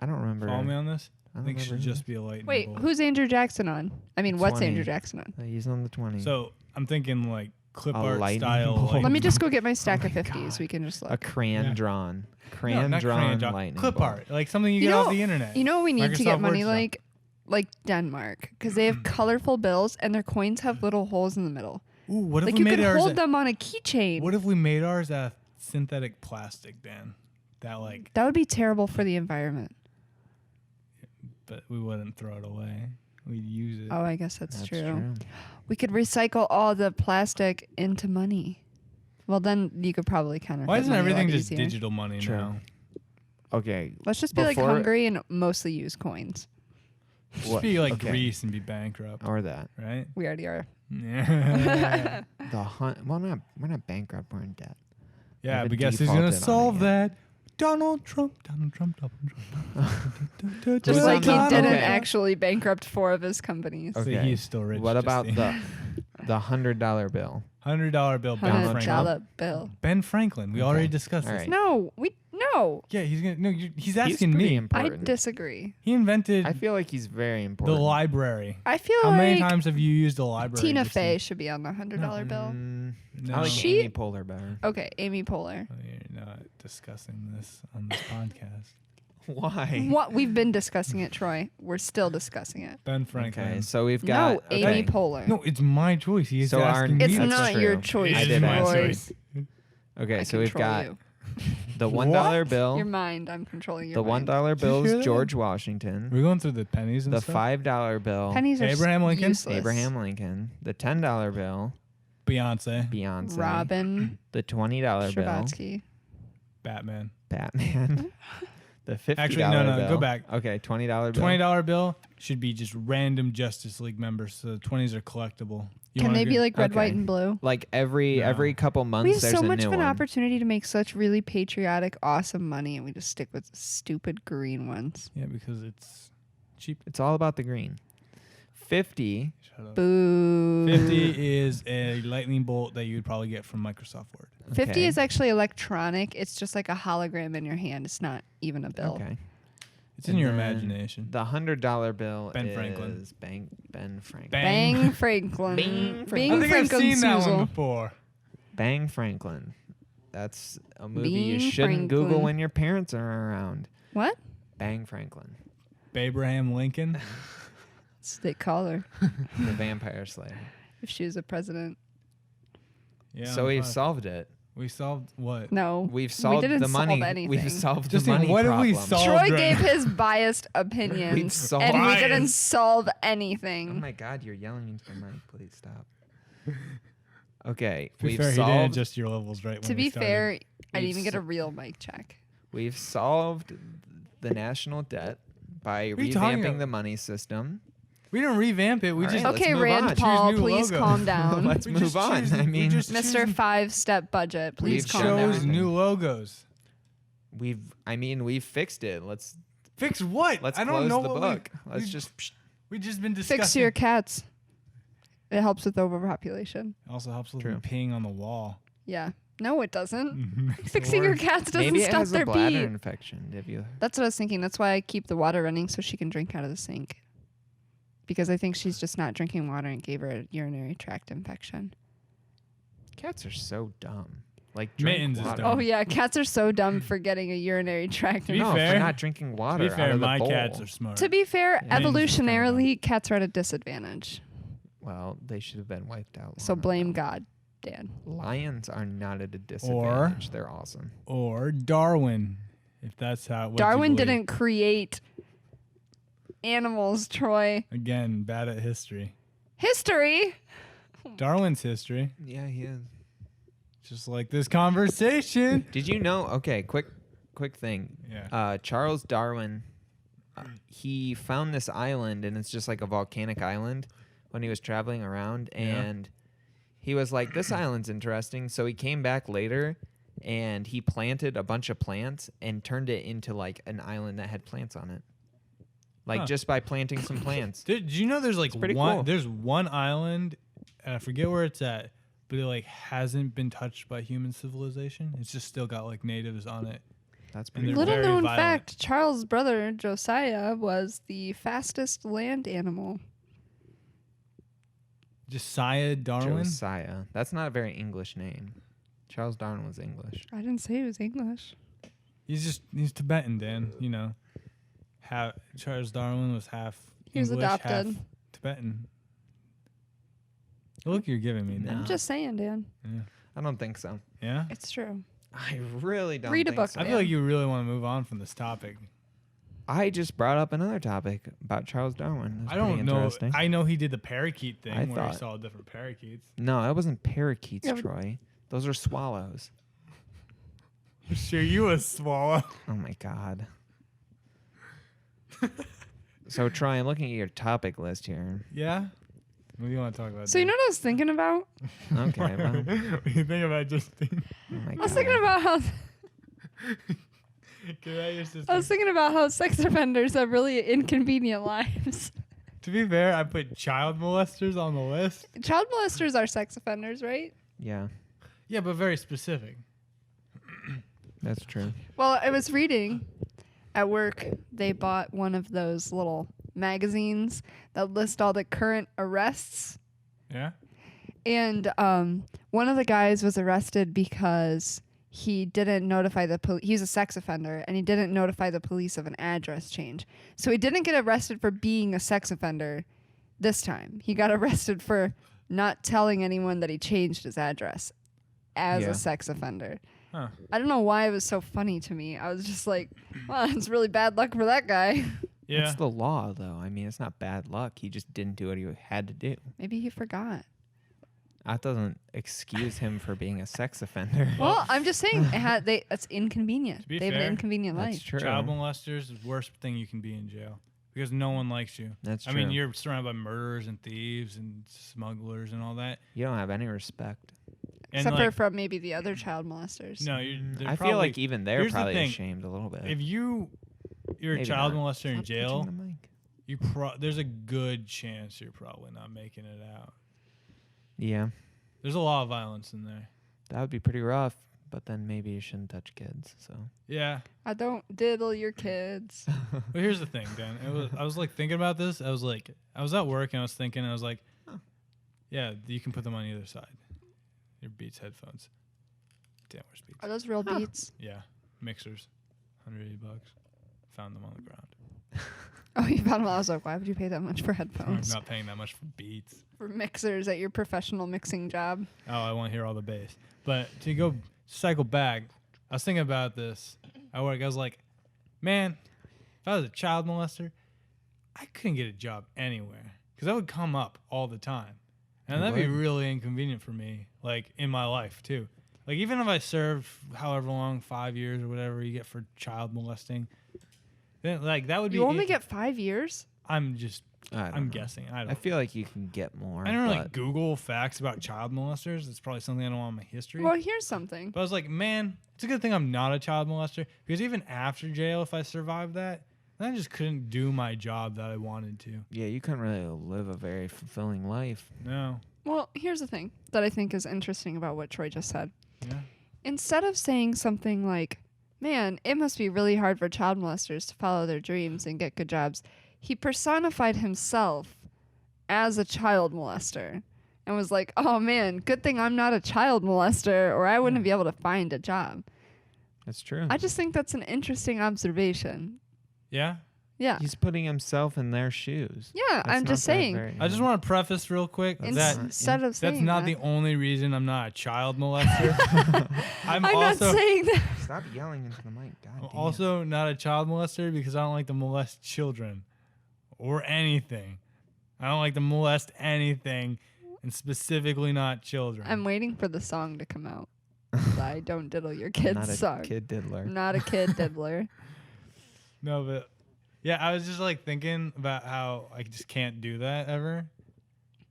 Speaker 1: I don't remember.
Speaker 3: Follow me on this.
Speaker 1: I
Speaker 3: I
Speaker 1: don't
Speaker 3: think should
Speaker 1: remember
Speaker 3: just be a lightning
Speaker 2: Wait,
Speaker 3: bolt.
Speaker 2: who's Andrew Jackson on? I mean, what's
Speaker 1: 20.
Speaker 2: Andrew Jackson on?
Speaker 1: He's on the 20.
Speaker 3: So I'm thinking like clip
Speaker 1: A
Speaker 3: art
Speaker 1: lightning
Speaker 3: style.
Speaker 1: bolt.
Speaker 3: Like,
Speaker 2: Let me just go get my stack
Speaker 1: my
Speaker 2: of 50s.
Speaker 1: God.
Speaker 2: We can just
Speaker 1: a
Speaker 2: look.
Speaker 1: crayon
Speaker 3: Yeah.
Speaker 1: drawn.
Speaker 3: no,
Speaker 1: Crayon
Speaker 3: not
Speaker 1: drawn
Speaker 3: drawn,
Speaker 1: lightning
Speaker 3: clip
Speaker 1: bolt.
Speaker 3: art, like something you
Speaker 2: You
Speaker 3: get
Speaker 2: know-
Speaker 3: off the internet.
Speaker 2: You know what we need to
Speaker 3: Microsoft
Speaker 2: get money
Speaker 3: Word stuff.
Speaker 2: like Denmark, because they have colorful bills and their coins have little holes in the middle.
Speaker 3: Ooh, what if
Speaker 2: Like
Speaker 3: we
Speaker 2: you
Speaker 3: made
Speaker 2: could
Speaker 3: ours?
Speaker 2: hold them on a keychain.
Speaker 3: What if we made ours out of synthetic plastic, Dan? That like,
Speaker 2: That would be terrible for the environment.
Speaker 3: but we wouldn't throw it away. We'd use it.
Speaker 2: Oh, I guess that's,
Speaker 1: That's
Speaker 2: true.
Speaker 1: true.
Speaker 2: We could recycle all the plastic into money. Well, then you could probably kind of.
Speaker 3: Why isn't everything just digital money
Speaker 1: True.
Speaker 3: now?
Speaker 1: Okay.
Speaker 2: Let's just be like
Speaker 1: Before-
Speaker 2: hungry and mostly use coins.
Speaker 3: Just be like
Speaker 1: okay.
Speaker 3: Greece and be bankrupt,
Speaker 1: Or that.
Speaker 3: right?
Speaker 2: We already are.
Speaker 3: Yeah.
Speaker 1: Well, we're not bankrupt. We're in debt.
Speaker 3: Yeah,
Speaker 1: Haven't
Speaker 3: but guess who's gonna
Speaker 1: defaulted on it
Speaker 3: solve
Speaker 1: yet.
Speaker 3: that? Donald Trump. Donald Trump.
Speaker 2: Just
Speaker 1: Who's
Speaker 2: like
Speaker 1: on
Speaker 2: he
Speaker 1: the-
Speaker 2: didn't
Speaker 1: okay.
Speaker 2: actually bankrupt 4 of his companies.
Speaker 1: Okay.
Speaker 3: See, he's still rich.
Speaker 1: What about
Speaker 3: Justine.
Speaker 1: the $100 bill?
Speaker 3: $100 bill? Ben
Speaker 1: Donald
Speaker 3: Franklin.
Speaker 2: $100 bill.
Speaker 3: Ben Franklin. We
Speaker 1: Okay.
Speaker 3: already discussed
Speaker 1: All
Speaker 3: this.
Speaker 1: right.
Speaker 2: No, no.
Speaker 3: Yeah, he's gonna. No, he's
Speaker 1: He's
Speaker 3: asking
Speaker 1: pretty
Speaker 3: me.
Speaker 2: I
Speaker 1: important.
Speaker 2: disagree.
Speaker 3: He invented
Speaker 1: I feel like he's very
Speaker 3: the
Speaker 1: important.
Speaker 3: library.
Speaker 2: I feel
Speaker 3: How many
Speaker 2: like
Speaker 3: times have you used a library?
Speaker 2: Tina
Speaker 3: Justine?
Speaker 2: Fey should be on the $100 bill.
Speaker 3: No.
Speaker 1: I like
Speaker 2: She-
Speaker 1: Amy Poehler better.
Speaker 2: Okay, Amy Poehler.
Speaker 3: Oh, you're not discussing this on this podcast.
Speaker 1: Why?
Speaker 2: What we've been discussing it, Troy. We're still discussing it.
Speaker 3: Ben Franklin.
Speaker 1: Okay, so we've got.
Speaker 2: No, Amy
Speaker 1: okay.
Speaker 2: Poehler.
Speaker 3: No, it's my choice. He's
Speaker 1: So our-
Speaker 3: asking me.
Speaker 2: It's
Speaker 1: That's
Speaker 2: not
Speaker 1: true.
Speaker 2: your choice,
Speaker 1: I
Speaker 3: It
Speaker 1: did
Speaker 3: is my
Speaker 1: ask.
Speaker 2: Troy.
Speaker 3: choice.
Speaker 1: Okay,
Speaker 2: I
Speaker 1: so we've
Speaker 2: control
Speaker 1: got
Speaker 2: you.
Speaker 1: The $1 bill.
Speaker 2: Your mind. I'm controlling your
Speaker 1: The
Speaker 2: mind.
Speaker 1: $1 bill
Speaker 3: hear
Speaker 1: is
Speaker 3: that?
Speaker 1: George Washington.
Speaker 3: We're going through the pennies and
Speaker 1: The
Speaker 3: stuff.
Speaker 1: $5 bill.
Speaker 2: Pennies are
Speaker 3: Abraham Lincoln?
Speaker 2: useless.
Speaker 1: Abraham Lincoln. The $10 bill.
Speaker 3: Beyonce.
Speaker 1: Beyonce.
Speaker 2: Robin.
Speaker 1: The $20 bill.
Speaker 2: Stravatsky.
Speaker 3: Batman.
Speaker 1: Batman. The $50
Speaker 3: Actually, no,
Speaker 1: bill.
Speaker 3: go back.
Speaker 1: Okay, $20 bill.
Speaker 3: $20 bill should be just random Justice League members. So the 20s are collectible. You
Speaker 2: Can
Speaker 3: wanna
Speaker 2: they be
Speaker 3: agree?
Speaker 2: like red,
Speaker 1: Okay.
Speaker 2: white, and blue?
Speaker 1: Like every couple months
Speaker 2: We have
Speaker 1: there's
Speaker 2: so
Speaker 1: a
Speaker 2: much
Speaker 1: new
Speaker 2: of an
Speaker 1: one.
Speaker 2: opportunity to make such really patriotic, awesome money, and we just stick with stupid green ones.
Speaker 3: Yeah, because it's cheap.
Speaker 1: It's all about the green. 50.
Speaker 3: Shut up.
Speaker 2: Boo.
Speaker 3: 50 is a lightning bolt that you would probably get from Microsoft Word.
Speaker 2: 50
Speaker 1: Okay.
Speaker 2: is actually electronic. It's just like a hologram in your hand. It's not even a bill.
Speaker 1: Okay.
Speaker 3: It's in
Speaker 1: And
Speaker 3: your
Speaker 1: then
Speaker 3: imagination.
Speaker 1: The $100 bill
Speaker 3: Ben
Speaker 1: is
Speaker 3: Franklin.
Speaker 1: Ben Franklin.
Speaker 2: Bang Franklin.
Speaker 1: Bang
Speaker 2: Bing
Speaker 3: I think I've
Speaker 2: Franklin
Speaker 3: seen that one
Speaker 2: Soozle.
Speaker 3: before.
Speaker 1: Bang Franklin. That's a movie
Speaker 2: Bing
Speaker 1: you shouldn't Google
Speaker 2: Franklin.
Speaker 1: when your parents are around.
Speaker 2: What?
Speaker 1: Bang Franklin.
Speaker 3: Abraham Lincoln.
Speaker 2: That's what they call her
Speaker 1: The Vampire Slayer.
Speaker 2: if she was a president.
Speaker 3: Yeah.
Speaker 1: So we've
Speaker 3: fine.
Speaker 1: solved it.
Speaker 3: We solved what?
Speaker 2: No.
Speaker 1: We've solved
Speaker 2: didn't
Speaker 1: the money.
Speaker 2: solve anything.
Speaker 1: We've solved the
Speaker 3: Justine,
Speaker 1: money
Speaker 3: what have
Speaker 1: problem.
Speaker 3: we solved?
Speaker 2: Troy
Speaker 3: right
Speaker 2: gave
Speaker 3: now.
Speaker 2: his biased opinions,
Speaker 1: solved-
Speaker 2: and we
Speaker 3: Biased.
Speaker 2: didn't solve
Speaker 1: Oh
Speaker 2: anything.
Speaker 1: my God, you're yelling into the mic. Please stop. Okay,
Speaker 3: To be
Speaker 1: we've
Speaker 3: fair, he didn't
Speaker 1: solved.
Speaker 3: adjust your levels right
Speaker 2: To
Speaker 3: when we
Speaker 2: be
Speaker 3: started.
Speaker 2: fair, I didn't
Speaker 1: We've
Speaker 2: even get a
Speaker 1: so-
Speaker 2: real mic check.
Speaker 1: We've solved the national debt by
Speaker 3: What are you talking
Speaker 1: revamping
Speaker 3: about?
Speaker 1: the money system.
Speaker 3: We didn't revamp it. We
Speaker 1: All
Speaker 3: just
Speaker 1: right, let's
Speaker 2: Okay,
Speaker 1: move
Speaker 2: Rand
Speaker 1: on.
Speaker 2: Paul,
Speaker 3: Choose new
Speaker 2: please
Speaker 3: logos.
Speaker 2: calm down.
Speaker 1: Let's
Speaker 3: We
Speaker 1: move
Speaker 3: just
Speaker 1: on.
Speaker 3: choose-
Speaker 1: I
Speaker 3: we
Speaker 1: mean,
Speaker 3: just
Speaker 2: Mr.
Speaker 3: choose-
Speaker 2: 5-step budget, please
Speaker 1: We've
Speaker 2: calm
Speaker 1: shown
Speaker 2: down.
Speaker 3: chose
Speaker 1: everything.
Speaker 3: new logos.
Speaker 1: we've fixed it. Let's
Speaker 3: Fix what?
Speaker 1: let's
Speaker 3: I don't
Speaker 1: close
Speaker 3: know
Speaker 1: the
Speaker 3: what
Speaker 1: book.
Speaker 3: We,
Speaker 1: Let's
Speaker 3: we,
Speaker 1: just
Speaker 3: we just been discussing.
Speaker 2: Fix your cats. It helps with overpopulation.
Speaker 3: It also helps with
Speaker 1: True.
Speaker 3: them peeing on the wall.
Speaker 2: Yeah. No, it doesn't.
Speaker 3: Makes it
Speaker 2: Fixing your
Speaker 3: worse.
Speaker 2: cats doesn't
Speaker 1: maybe it
Speaker 2: stop
Speaker 1: has
Speaker 2: their
Speaker 1: a bladder
Speaker 2: pee.
Speaker 1: infection. Have you?
Speaker 2: That's what I was thinking. That's why I keep the water running so she can drink out of the sink. Because I think she's just not drinking water and gave her a urinary tract infection.
Speaker 1: Cats are so dumb. Like drink
Speaker 3: Mittens is
Speaker 1: water.
Speaker 3: dumb.
Speaker 2: Oh yeah, cats are so dumb for getting a urinary tract
Speaker 3: To be
Speaker 1: No,
Speaker 2: infection.
Speaker 1: for
Speaker 3: fair-
Speaker 1: not drinking water.
Speaker 3: To be
Speaker 1: out
Speaker 3: fair,
Speaker 1: of the
Speaker 3: my
Speaker 1: bowl.
Speaker 3: cats are smart.
Speaker 2: To be fair,
Speaker 1: Yeah.
Speaker 2: evolutionarily, cats are at a disadvantage.
Speaker 1: Well, they should have been wiped out.
Speaker 2: So
Speaker 1: long
Speaker 2: blame
Speaker 1: ago.
Speaker 2: God, Dan.
Speaker 1: Lions are not at a disadvantage. They're awesome.
Speaker 3: Or Darwin, if that's how. what you
Speaker 2: Darwin
Speaker 3: believe.
Speaker 2: didn't create animals, Troy.
Speaker 3: Again, bad at history.
Speaker 2: History.
Speaker 3: Darwin's history,
Speaker 1: Yeah, he is.
Speaker 3: just like this conversation.
Speaker 1: Did you know? Okay, quick thing.
Speaker 3: Yeah.
Speaker 1: Charles Darwin, he found this island, and it's just like a volcanic island when he was traveling around, and he was like, this island's interesting. So he came back later, and he planted a bunch of plants and turned it into like an island that had plants on it. Like
Speaker 3: Huh.
Speaker 1: just by planting some plants.
Speaker 3: Did you know there's like
Speaker 1: pretty
Speaker 3: one?
Speaker 1: cool.
Speaker 3: There's one island, and I forget where it's at, but it like hasn't been touched by human civilization. It's just still got like natives on it.
Speaker 1: That's
Speaker 3: And
Speaker 1: pretty
Speaker 3: they're
Speaker 1: cool.
Speaker 2: Little
Speaker 3: very
Speaker 2: known
Speaker 3: violent.
Speaker 2: fact: Charles' brother Josiah was the fastest land animal.
Speaker 3: Josiah Darwin.
Speaker 1: Josiah. That's not a very English name. Charles Darwin was English.
Speaker 2: I didn't say he was English.
Speaker 3: He's Tibetan, Dan. You know, Charles Darwin was half
Speaker 2: He was
Speaker 3: English, half
Speaker 2: adopted.
Speaker 3: Tibetan. The look you're giving me,
Speaker 1: No.
Speaker 3: Dan.
Speaker 2: I'm just saying, Dan.
Speaker 3: Yeah.
Speaker 1: I don't think so.
Speaker 3: Yeah.
Speaker 2: It's true.
Speaker 1: I really don't
Speaker 2: Read a
Speaker 1: think
Speaker 2: book,
Speaker 1: so.
Speaker 3: I feel like you really want to move on from this topic.
Speaker 1: I just brought up another topic about Charles Darwin. That's
Speaker 3: I don't
Speaker 1: pretty
Speaker 3: know.
Speaker 1: interesting.
Speaker 3: I know he did the parakeet thing
Speaker 1: I
Speaker 3: where
Speaker 1: thought-
Speaker 3: he saw different parakeets.
Speaker 1: No, that wasn't parakeets,
Speaker 2: Yeah, but-
Speaker 1: Troy. Those are swallows.
Speaker 3: Sure, you a swallow.
Speaker 1: Oh my god. So Troy, I'm looking at your topic list here.
Speaker 3: Yeah. What do you want to talk about?
Speaker 2: So you know what I was thinking about?
Speaker 1: Okay, well,
Speaker 3: what do you think about Justine?
Speaker 1: oh my
Speaker 2: I was
Speaker 1: god.
Speaker 2: thinking about how
Speaker 3: Get out your sister.
Speaker 2: I was thinking about how sex offenders have really inconvenient lives.
Speaker 3: To be fair, I put child molesters on the list.
Speaker 2: Child molesters are sex offenders, right?
Speaker 1: Yeah,
Speaker 3: Yeah, but very specific.
Speaker 1: that's true.
Speaker 2: Well, I was reading at work. They bought one of those little magazines that list all the current arrests.
Speaker 3: Yeah.
Speaker 2: And one of the guys was arrested because he didn't notify the police. He's a sex offender, and he didn't notify the police of an address change. So he didn't get arrested for being a sex offender this time. He got arrested for not telling anyone that he changed his address. as
Speaker 1: Yeah.
Speaker 2: a sex offender.
Speaker 3: Huh.
Speaker 2: I don't know why it was so funny to me. I was just like, well, it's really bad luck for that guy.
Speaker 3: Yeah.
Speaker 1: It's the law, though. I mean, it's not bad luck. He just didn't do what he had to do.
Speaker 2: Maybe he forgot.
Speaker 1: That doesn't excuse him for being a sex offender.
Speaker 2: Well, I'm just saying that's inconvenient.
Speaker 3: To be
Speaker 2: They have an
Speaker 3: fair,
Speaker 2: inconvenient
Speaker 1: That's
Speaker 2: life.
Speaker 1: true.
Speaker 3: Child molesters is the worst thing you can be in jail because no one likes you.
Speaker 1: That's
Speaker 3: I
Speaker 1: true.
Speaker 3: mean, you're surrounded by murderers and thieves and smugglers and all that.
Speaker 1: You don't have any respect.
Speaker 3: And
Speaker 2: Except
Speaker 3: like,
Speaker 2: for from maybe the other child molesters.
Speaker 3: no,
Speaker 1: I feel like even they're
Speaker 3: here's the
Speaker 1: probably
Speaker 3: thing.
Speaker 1: ashamed a little bit.
Speaker 3: if you're a
Speaker 1: Maybe
Speaker 3: child
Speaker 1: not.
Speaker 3: molester in
Speaker 1: Stop
Speaker 3: jail,
Speaker 1: touching the mic.
Speaker 3: there's a good chance you're probably not making it out.
Speaker 1: Yeah,
Speaker 3: There's a lot of violence in there.
Speaker 1: that would be pretty rough. But then maybe you shouldn't touch kids. So
Speaker 3: Yeah.
Speaker 2: I don't diddle your kids.
Speaker 3: But here's the thing, Dan. I was like thinking about this. I was at work and I was thinking, yeah, you can put them on either side. Your Beats headphones. Dan wears Beats.
Speaker 2: Are those real beats?
Speaker 3: Yeah. Mixers. $180. Found them on the ground.
Speaker 2: Oh, you found them. I was like, why would you pay that much for
Speaker 3: I'm
Speaker 2: headphones?
Speaker 3: not paying that much for Beats.
Speaker 2: For mixers at your professional mixing job.
Speaker 3: Oh, I want to hear all the bass. But to go cycle back, I was thinking about this at work. I was like, man, if I was a child molester, I couldn't get a job anywhere because that would come up all the time. And
Speaker 1: It
Speaker 3: that'd be
Speaker 1: would.
Speaker 3: really inconvenient for me, like in my life too. Like even if I served however long, 5 years or whatever you get for child molesting, then like that would be.
Speaker 2: You only get 5 years?
Speaker 3: I'm just.
Speaker 1: I don't
Speaker 3: I'm
Speaker 1: know.
Speaker 3: guessing. I don't.
Speaker 1: I feel like you can get more.
Speaker 3: I don't really
Speaker 1: but
Speaker 3: Google facts about child molesters. It's probably something I don't want in my history.
Speaker 2: Well, here's something.
Speaker 3: But I was like, man, it's a good thing I'm not a child molester because even after jail, if I survived that, then I just couldn't do my job that I wanted to.
Speaker 1: yeah, you couldn't really live a very fulfilling life.
Speaker 3: No.
Speaker 2: Well, here's the thing that I think is interesting about what Troy just said.
Speaker 3: Yeah.
Speaker 2: Instead of saying something like, man, it must be really hard for child molesters to follow their dreams and get good jobs, he personified himself as a child molester and was like, oh man, good thing I'm not a child molester or I wouldn't be able to find a job.
Speaker 1: That's true.
Speaker 2: I just think that's an interesting observation.
Speaker 3: Yeah.
Speaker 2: Yeah.
Speaker 1: He's putting himself in their shoes.
Speaker 2: Yeah,
Speaker 1: That's
Speaker 2: I'm
Speaker 1: not
Speaker 2: just
Speaker 1: that
Speaker 2: saying.
Speaker 1: very-
Speaker 3: I just want to preface real quick that
Speaker 2: Instead of saying
Speaker 3: that's not
Speaker 2: that,
Speaker 3: the only reason I'm not a child molester. I'm
Speaker 2: I'm not
Speaker 3: also
Speaker 2: saying that.
Speaker 1: Stop yelling into the mic. God damn.
Speaker 3: also not a child molester because I don't like to molest children or anything. I don't like to molest anything, and specifically not children.
Speaker 2: I'm waiting for the song to come out. I don't diddle your kids
Speaker 1: not a
Speaker 2: song.
Speaker 1: kid diddler.
Speaker 2: I'm not a kid diddler.
Speaker 3: No, but yeah, I was just like thinking about how I just can't do that ever.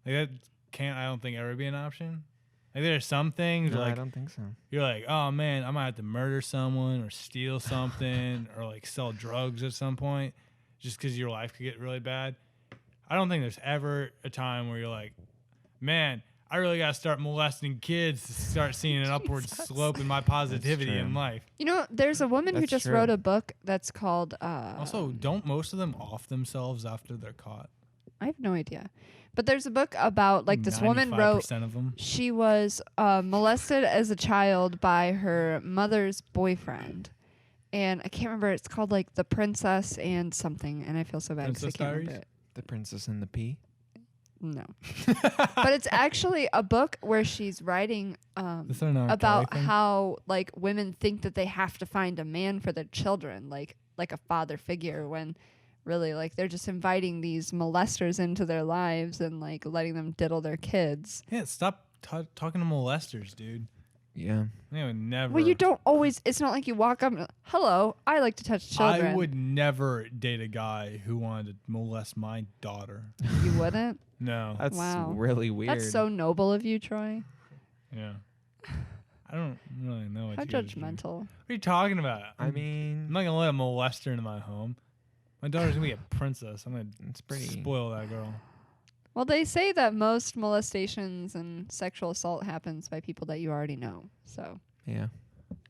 Speaker 3: Like that can't, I don't think, ever be an option. Like there are some things
Speaker 1: No,
Speaker 3: like
Speaker 1: I don't think so.
Speaker 3: you're like, oh man, I might have to murder someone or steal something or like sell drugs at some point just because your life could get really bad. I don't think there's ever a time where you're like, man, I really got to start molesting kids to start seeing an upward slope in my positivity
Speaker 1: true.
Speaker 3: in life.
Speaker 2: You know, there's a woman who
Speaker 1: That's
Speaker 2: just
Speaker 1: true.
Speaker 2: wrote a book that's called.
Speaker 3: Also, don't most of them off themselves after they're caught?
Speaker 2: I have no idea, but there's a book about like this woman wrote.
Speaker 3: 95% of them.
Speaker 2: She was molested as a child by her mother's boyfriend, and I can't remember. It's called like The Princess and something, and I feel so bad because I
Speaker 3: Princess
Speaker 2: can't remember
Speaker 3: Diaries?
Speaker 2: it.
Speaker 1: The Princess and the Pea.
Speaker 2: No, but it's actually a book where she's writing
Speaker 3: This are not
Speaker 2: about
Speaker 3: Kelly thing?
Speaker 2: how like women think that they have to find a man for their children, like a father figure, when really like they're just inviting these molesters into their lives and like letting them diddle their kids.
Speaker 3: Yeah, stop talking to molesters, dude.
Speaker 1: Yeah.
Speaker 3: I would never.
Speaker 2: Well, you don't always. It's not like you walk up and hello, I like to touch children.
Speaker 3: I would never date a guy who wanted to molest my daughter.
Speaker 2: You wouldn't.
Speaker 3: No.
Speaker 1: That's
Speaker 2: Wow.
Speaker 1: really weird.
Speaker 2: That's so noble of you, Troy.
Speaker 3: Yeah. I don't really know what
Speaker 2: How
Speaker 3: you guys do.
Speaker 2: judgmental.
Speaker 3: What are you talking about?
Speaker 1: I
Speaker 3: I'm
Speaker 1: mean,
Speaker 3: not gonna let a molester into my home. My daughter's gonna be a princess. I'm gonna
Speaker 1: it's pretty.
Speaker 3: spoil that girl.
Speaker 2: Well, they say that most molestations and sexual assault happens by people that you already know. So
Speaker 1: Yeah.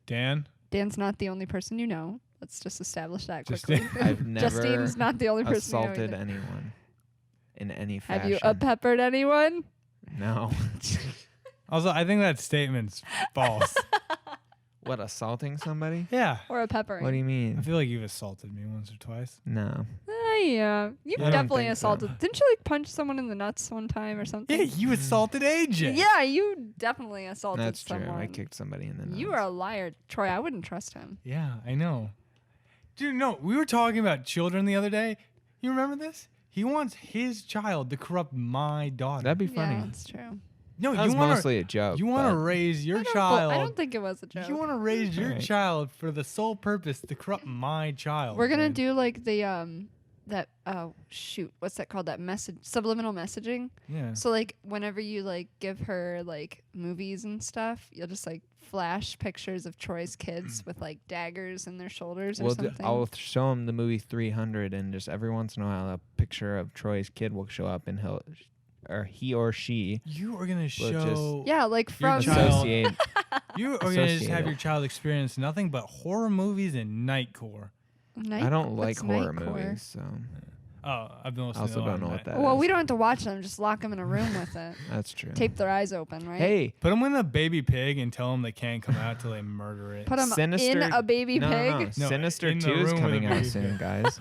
Speaker 3: Dan,
Speaker 2: Dan's not the only person you know. Let's just establish that
Speaker 3: Justine.
Speaker 2: quickly.
Speaker 1: I've never
Speaker 2: Justine's not the only person you know
Speaker 1: assaulted
Speaker 2: either.
Speaker 1: anyone in any fashion.
Speaker 2: Have you peppered anyone?
Speaker 1: No.
Speaker 3: also, I think that statement's false.
Speaker 1: What, assaulting somebody?
Speaker 3: Yeah.
Speaker 2: Or a peppering.
Speaker 1: What do you
Speaker 3: I
Speaker 1: mean?
Speaker 3: feel like you've assaulted me once or twice.
Speaker 1: No.
Speaker 2: Yeah. You've
Speaker 1: I don't
Speaker 2: definitely
Speaker 1: think so.
Speaker 2: assaulted. Didn't you like punch someone in the nuts one time or something?
Speaker 3: Yeah, you assaulted AJ.
Speaker 2: Yeah, you definitely assaulted
Speaker 1: That's true.
Speaker 2: someone.
Speaker 1: I kicked somebody in the nuts.
Speaker 2: You are a liar, Troy. I wouldn't trust him.
Speaker 3: Yeah, I know. Dude, no, we were talking about children the other day. You remember this? He wants his child to corrupt my daughter.
Speaker 1: That'd be funny.
Speaker 2: Yeah, that's true.
Speaker 3: No,
Speaker 1: That
Speaker 3: you
Speaker 1: was
Speaker 3: want
Speaker 1: mostly a joke.
Speaker 3: You want to
Speaker 1: but
Speaker 3: raise your
Speaker 2: I
Speaker 3: child.
Speaker 2: don't think it was a joke.
Speaker 3: You want to raise your
Speaker 1: Alright.
Speaker 3: child for the sole purpose to corrupt my child.
Speaker 2: We're gonna
Speaker 3: man.
Speaker 2: do like the that shoot, what's that called? That message, subliminal messaging.
Speaker 3: Yeah.
Speaker 2: So like whenever you like give her like movies and stuff, you'll just like flash pictures of Troy's kids with like daggers in their shoulders or
Speaker 1: Well,
Speaker 2: something.
Speaker 1: I'll show him the movie 300, and just every once in a while, a picture of Troy's kid will show up, and he or she
Speaker 3: You are gonna
Speaker 1: Well,
Speaker 3: show.
Speaker 2: yeah, like
Speaker 3: Your
Speaker 2: from
Speaker 3: child-
Speaker 1: associate.
Speaker 3: You are gonna just
Speaker 1: Associate
Speaker 3: have
Speaker 1: it.
Speaker 3: your child experience nothing but horror movies and nightcore.
Speaker 1: I don't like
Speaker 2: what's
Speaker 1: horror
Speaker 2: Nightcore?
Speaker 1: movies, so
Speaker 3: Oh, I've been
Speaker 1: I
Speaker 3: listening.
Speaker 1: also
Speaker 3: to a lot
Speaker 1: don't
Speaker 3: of
Speaker 1: know what
Speaker 3: night-
Speaker 1: that
Speaker 2: Well,
Speaker 1: is.
Speaker 2: we don't have to watch them. Just lock them in a room with it.
Speaker 1: That's true.
Speaker 2: Tape their eyes open, right?
Speaker 1: Hey,
Speaker 3: Put them in a baby pig and tell them they can't come out till they murder it.
Speaker 2: Put them in
Speaker 1: Sinister-
Speaker 2: a baby
Speaker 1: no,
Speaker 2: pig.
Speaker 1: no, no.
Speaker 3: No,
Speaker 1: Sinister
Speaker 3: in the
Speaker 1: 2 is
Speaker 3: room with
Speaker 1: coming
Speaker 3: a
Speaker 1: out
Speaker 3: baby
Speaker 1: soon,
Speaker 3: pig.
Speaker 1: guys.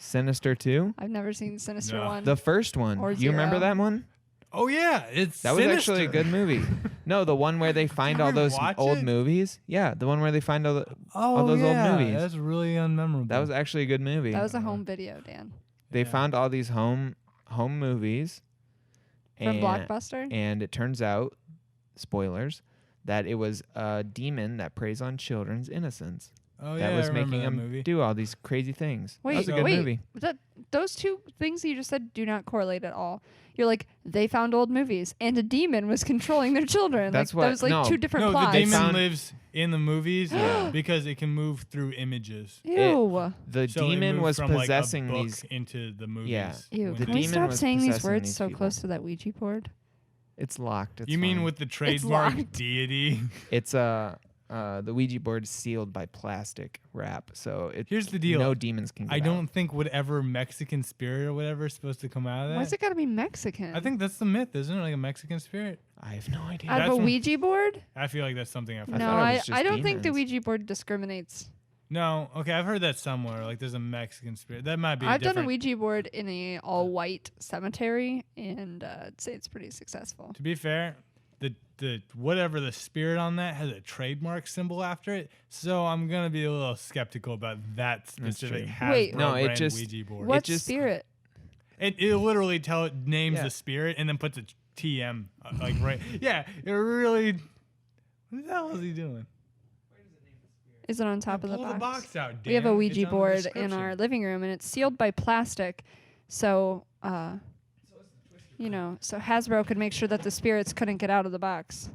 Speaker 1: Sinister 2?
Speaker 2: I've never seen Sinister
Speaker 3: No.
Speaker 2: one.
Speaker 1: The first one.
Speaker 2: Or
Speaker 1: You remember
Speaker 2: Zero.
Speaker 1: that one?
Speaker 3: Oh yeah, it's
Speaker 1: That was
Speaker 3: Sinister.
Speaker 1: actually a good movie. No, the one where they find
Speaker 3: you
Speaker 1: all
Speaker 3: ever
Speaker 1: those
Speaker 3: watch
Speaker 1: old
Speaker 3: it?
Speaker 1: movies. Yeah, the one where they find all
Speaker 3: Oh
Speaker 1: those old
Speaker 3: yeah,
Speaker 1: movies.
Speaker 3: That's really unmemorable.
Speaker 1: that was actually a good movie.
Speaker 2: That was a home video, Dan.
Speaker 1: They
Speaker 3: Yeah.
Speaker 1: found all these home movies
Speaker 2: From
Speaker 1: and,
Speaker 2: Blockbuster?
Speaker 1: and it turns out, spoilers, that it was a demon that preys on children's innocence.
Speaker 3: Oh
Speaker 1: that
Speaker 3: yeah,
Speaker 1: was
Speaker 3: I remember
Speaker 1: making
Speaker 3: that
Speaker 1: them
Speaker 3: movie.
Speaker 1: do all these crazy things.
Speaker 2: Wait,
Speaker 1: that was a good
Speaker 2: wait.
Speaker 1: movie.
Speaker 2: Those two things that you just said do not correlate at all. You're like, they found old movies, and a demon was controlling their children.
Speaker 1: That's
Speaker 2: like,
Speaker 1: what-
Speaker 2: those like
Speaker 1: no.
Speaker 2: two different
Speaker 3: No,
Speaker 2: plots.
Speaker 3: the demon
Speaker 1: found-
Speaker 3: lives in the movies
Speaker 1: Yeah.
Speaker 3: because it can move through images.
Speaker 2: Ew.
Speaker 1: The
Speaker 3: So it
Speaker 1: demon
Speaker 3: moved
Speaker 1: was
Speaker 3: from, like, a
Speaker 1: possessing
Speaker 3: book
Speaker 1: these.
Speaker 3: into the movies.
Speaker 1: Yeah.
Speaker 2: Ew.
Speaker 3: when
Speaker 1: The
Speaker 2: Can we
Speaker 1: demon
Speaker 2: stop
Speaker 1: was
Speaker 2: saying these
Speaker 1: possessing
Speaker 2: words
Speaker 1: these
Speaker 2: so
Speaker 1: people.
Speaker 2: close to that Ouija board?
Speaker 1: It's locked. It's
Speaker 3: you mean
Speaker 1: fine.
Speaker 3: with the trademark
Speaker 2: locked.
Speaker 3: deity?
Speaker 1: It's the Ouija board is sealed by plastic wrap, so
Speaker 3: Here's the deal.
Speaker 1: no demons can get
Speaker 3: I
Speaker 1: out.
Speaker 3: don't think whatever Mexican spirit or whatever is supposed to come out of that.
Speaker 2: Why's it gotta be Mexican?
Speaker 3: I think that's the myth, isn't it? Like a Mexican spirit.
Speaker 1: I have no idea.
Speaker 2: out of
Speaker 3: That's
Speaker 2: a
Speaker 3: what-
Speaker 2: Ouija board?
Speaker 3: I feel like that's something I've heard.
Speaker 2: No,
Speaker 1: thought it
Speaker 2: I
Speaker 1: was just
Speaker 2: don't think the
Speaker 1: demons.
Speaker 2: Ouija board discriminates.
Speaker 3: No, okay, I've heard that somewhere. Like there's a Mexican spirit. That might be.
Speaker 2: I've done a
Speaker 3: different.
Speaker 2: Ouija board in a all white cemetery, and I'd say it's pretty successful.
Speaker 3: To be fair, the whatever the spirit on that has a trademark symbol after it, so I'm gonna be a little skeptical about that specific
Speaker 1: true.
Speaker 3: Hasbro
Speaker 2: Wait.
Speaker 1: No, it
Speaker 3: brand
Speaker 1: just-
Speaker 3: Ouija board.
Speaker 2: What
Speaker 1: just-
Speaker 2: spirit?
Speaker 3: It literally names
Speaker 1: Yeah.
Speaker 3: the spirit and then puts a TM like right. Yeah, it really. What the hell is he doing?
Speaker 2: Is it on top of the
Speaker 3: Pull
Speaker 2: box?
Speaker 3: the box out.
Speaker 2: We have a
Speaker 3: Dan.
Speaker 2: Ouija
Speaker 3: It's on the
Speaker 2: board in
Speaker 3: description.
Speaker 2: our living room, and it's sealed by plastic. So, so Hasbro could make sure that the spirits couldn't get out of the box.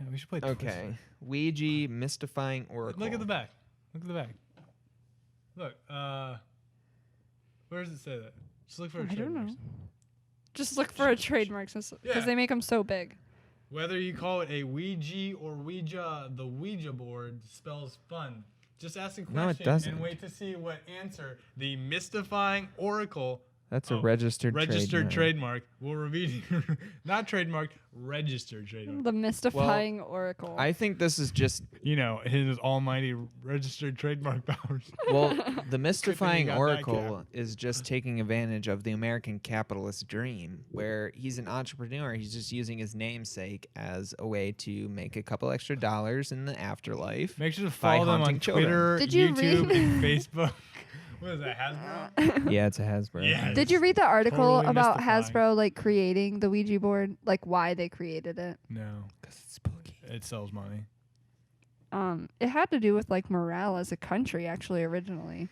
Speaker 3: Yeah, we should play.
Speaker 1: Okay, Ouija mystifying
Speaker 3: Twister.
Speaker 1: oracle.
Speaker 3: Look at the back. Look at the back. Look. Where does it say that? Just look for a
Speaker 2: I don't
Speaker 3: trademark.
Speaker 2: know. Just look for a trademark because
Speaker 3: Yeah.
Speaker 2: they make them so big.
Speaker 3: Whether you call it a Ouija or Ouija, the Ouija board spells fun. Just ask a question
Speaker 1: No, it doesn't.
Speaker 3: and wait to see what answer the mystifying oracle
Speaker 1: That's a
Speaker 3: Oh,
Speaker 1: registered
Speaker 3: trademark will reveal. Not trademarked, registered trademark.
Speaker 2: The mystifying oracle.
Speaker 1: I think this is just
Speaker 3: You know, his almighty registered trademark powers.
Speaker 1: well, the mystifying
Speaker 3: got that
Speaker 1: oracle is just taking advantage of the American capitalist dream, where he's an entrepreneur. He's just using his namesake as a way to make a couple extra dollars in the afterlife.
Speaker 3: Make sure to
Speaker 1: By
Speaker 3: follow them on
Speaker 1: haunting children.
Speaker 3: Twitter,
Speaker 2: Did you
Speaker 3: YouTube,
Speaker 2: read-
Speaker 3: and Facebook. What is that, Hasbro?
Speaker 1: Yeah, it's a Hasbro.
Speaker 3: Yeah.
Speaker 2: Did you read the article
Speaker 3: Totally
Speaker 2: about
Speaker 3: mystifying.
Speaker 2: Hasbro like creating the Ouija board, like why they created it?
Speaker 3: No,
Speaker 1: 'Cause it's spooky.
Speaker 3: it sells money.
Speaker 2: It had to do with like morale as a country actually originally,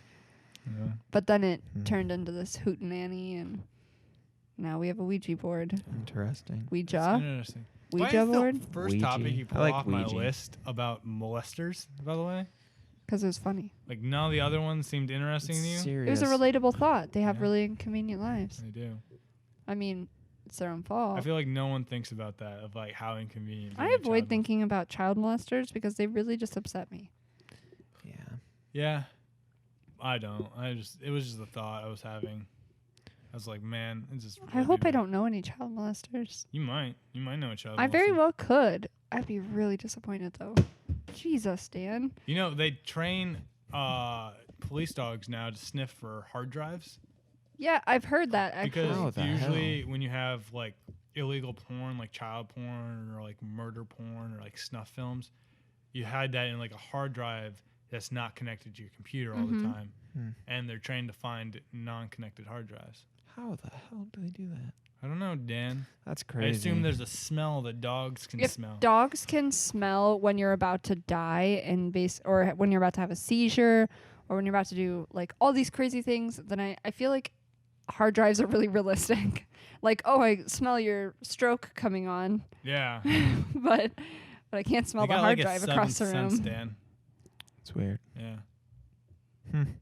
Speaker 3: Yeah.
Speaker 2: but then it
Speaker 1: Hmm.
Speaker 2: turned into this hootenanny, and now we have a Ouija board.
Speaker 1: Interesting.
Speaker 3: That's
Speaker 2: Ouija
Speaker 3: interesting.
Speaker 2: Ouija
Speaker 3: Why is
Speaker 2: board
Speaker 3: the first
Speaker 1: Ouija.
Speaker 3: topic you
Speaker 1: I
Speaker 3: pull
Speaker 1: like
Speaker 3: off my
Speaker 1: Ouija.
Speaker 3: list about molesters, by the way?
Speaker 2: because it was funny.
Speaker 3: Like, none of the other ones seemed interesting to you?
Speaker 1: Serious.
Speaker 2: It was a relatable thought. They have
Speaker 3: Yeah.
Speaker 2: really inconvenient lives.
Speaker 3: They do.
Speaker 2: I mean, it's their own fault.
Speaker 3: I feel like no one thinks about that, of like how inconvenient.
Speaker 2: I
Speaker 3: being a
Speaker 2: avoid
Speaker 3: child
Speaker 2: thinking about child molesters because they really just upset me.
Speaker 1: Yeah.
Speaker 3: Yeah. I don't. It was just a thought I was having. I was like, man, it's just.
Speaker 2: I hope I don't know any child molesters.
Speaker 3: You might know a child.
Speaker 2: I very
Speaker 3: molester.
Speaker 2: well could. I'd be really disappointed though. Jesus, Dan.
Speaker 3: You know, they train police dogs now to sniff for hard drives.
Speaker 2: Yeah, I've heard that actually.
Speaker 3: Because
Speaker 1: How the
Speaker 3: usually when you have like illegal porn, like child porn or like murder porn or like snuff films, you hide that in like a hard drive that's not connected to your computer all the time. And they're trained to find non-connected hard drives.
Speaker 1: How the hell do they do that?
Speaker 3: I don't know, Dan.
Speaker 1: That's crazy.
Speaker 3: I assume there's a smell that dogs can
Speaker 2: If
Speaker 3: smell.
Speaker 2: dogs can smell when you're about to die or when you're about to have a seizure or when you're about to do like all these crazy things, then I feel like hard drives are really realistic. Like, oh, I smell your stroke coming on,
Speaker 3: Yeah.
Speaker 2: but I can't smell
Speaker 3: They
Speaker 2: the
Speaker 3: got,
Speaker 2: hard
Speaker 3: like, a
Speaker 2: drive across the
Speaker 3: seventh
Speaker 2: room.
Speaker 3: sense, Dan.
Speaker 1: It's weird.
Speaker 3: Yeah.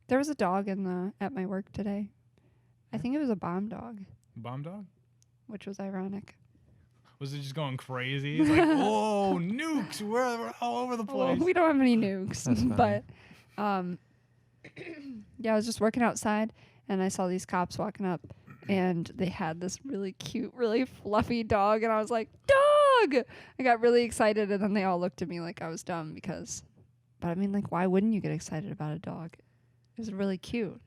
Speaker 2: There was a dog at my work today. I think it was a bomb dog,
Speaker 3: Bomb dog?
Speaker 2: which was ironic.
Speaker 3: Was it just going crazy? It's like, whoa, nukes! We're all over the
Speaker 2: Well,
Speaker 3: place.
Speaker 2: we don't have any nukes,
Speaker 1: That's
Speaker 2: but yeah, I was just working outside and I saw these cops walking up and they had this really cute, really fluffy dog and I was like, dog! I got really excited and then they all looked at me like I was dumb but I mean, like, why wouldn't you get excited about a dog? It was really cute.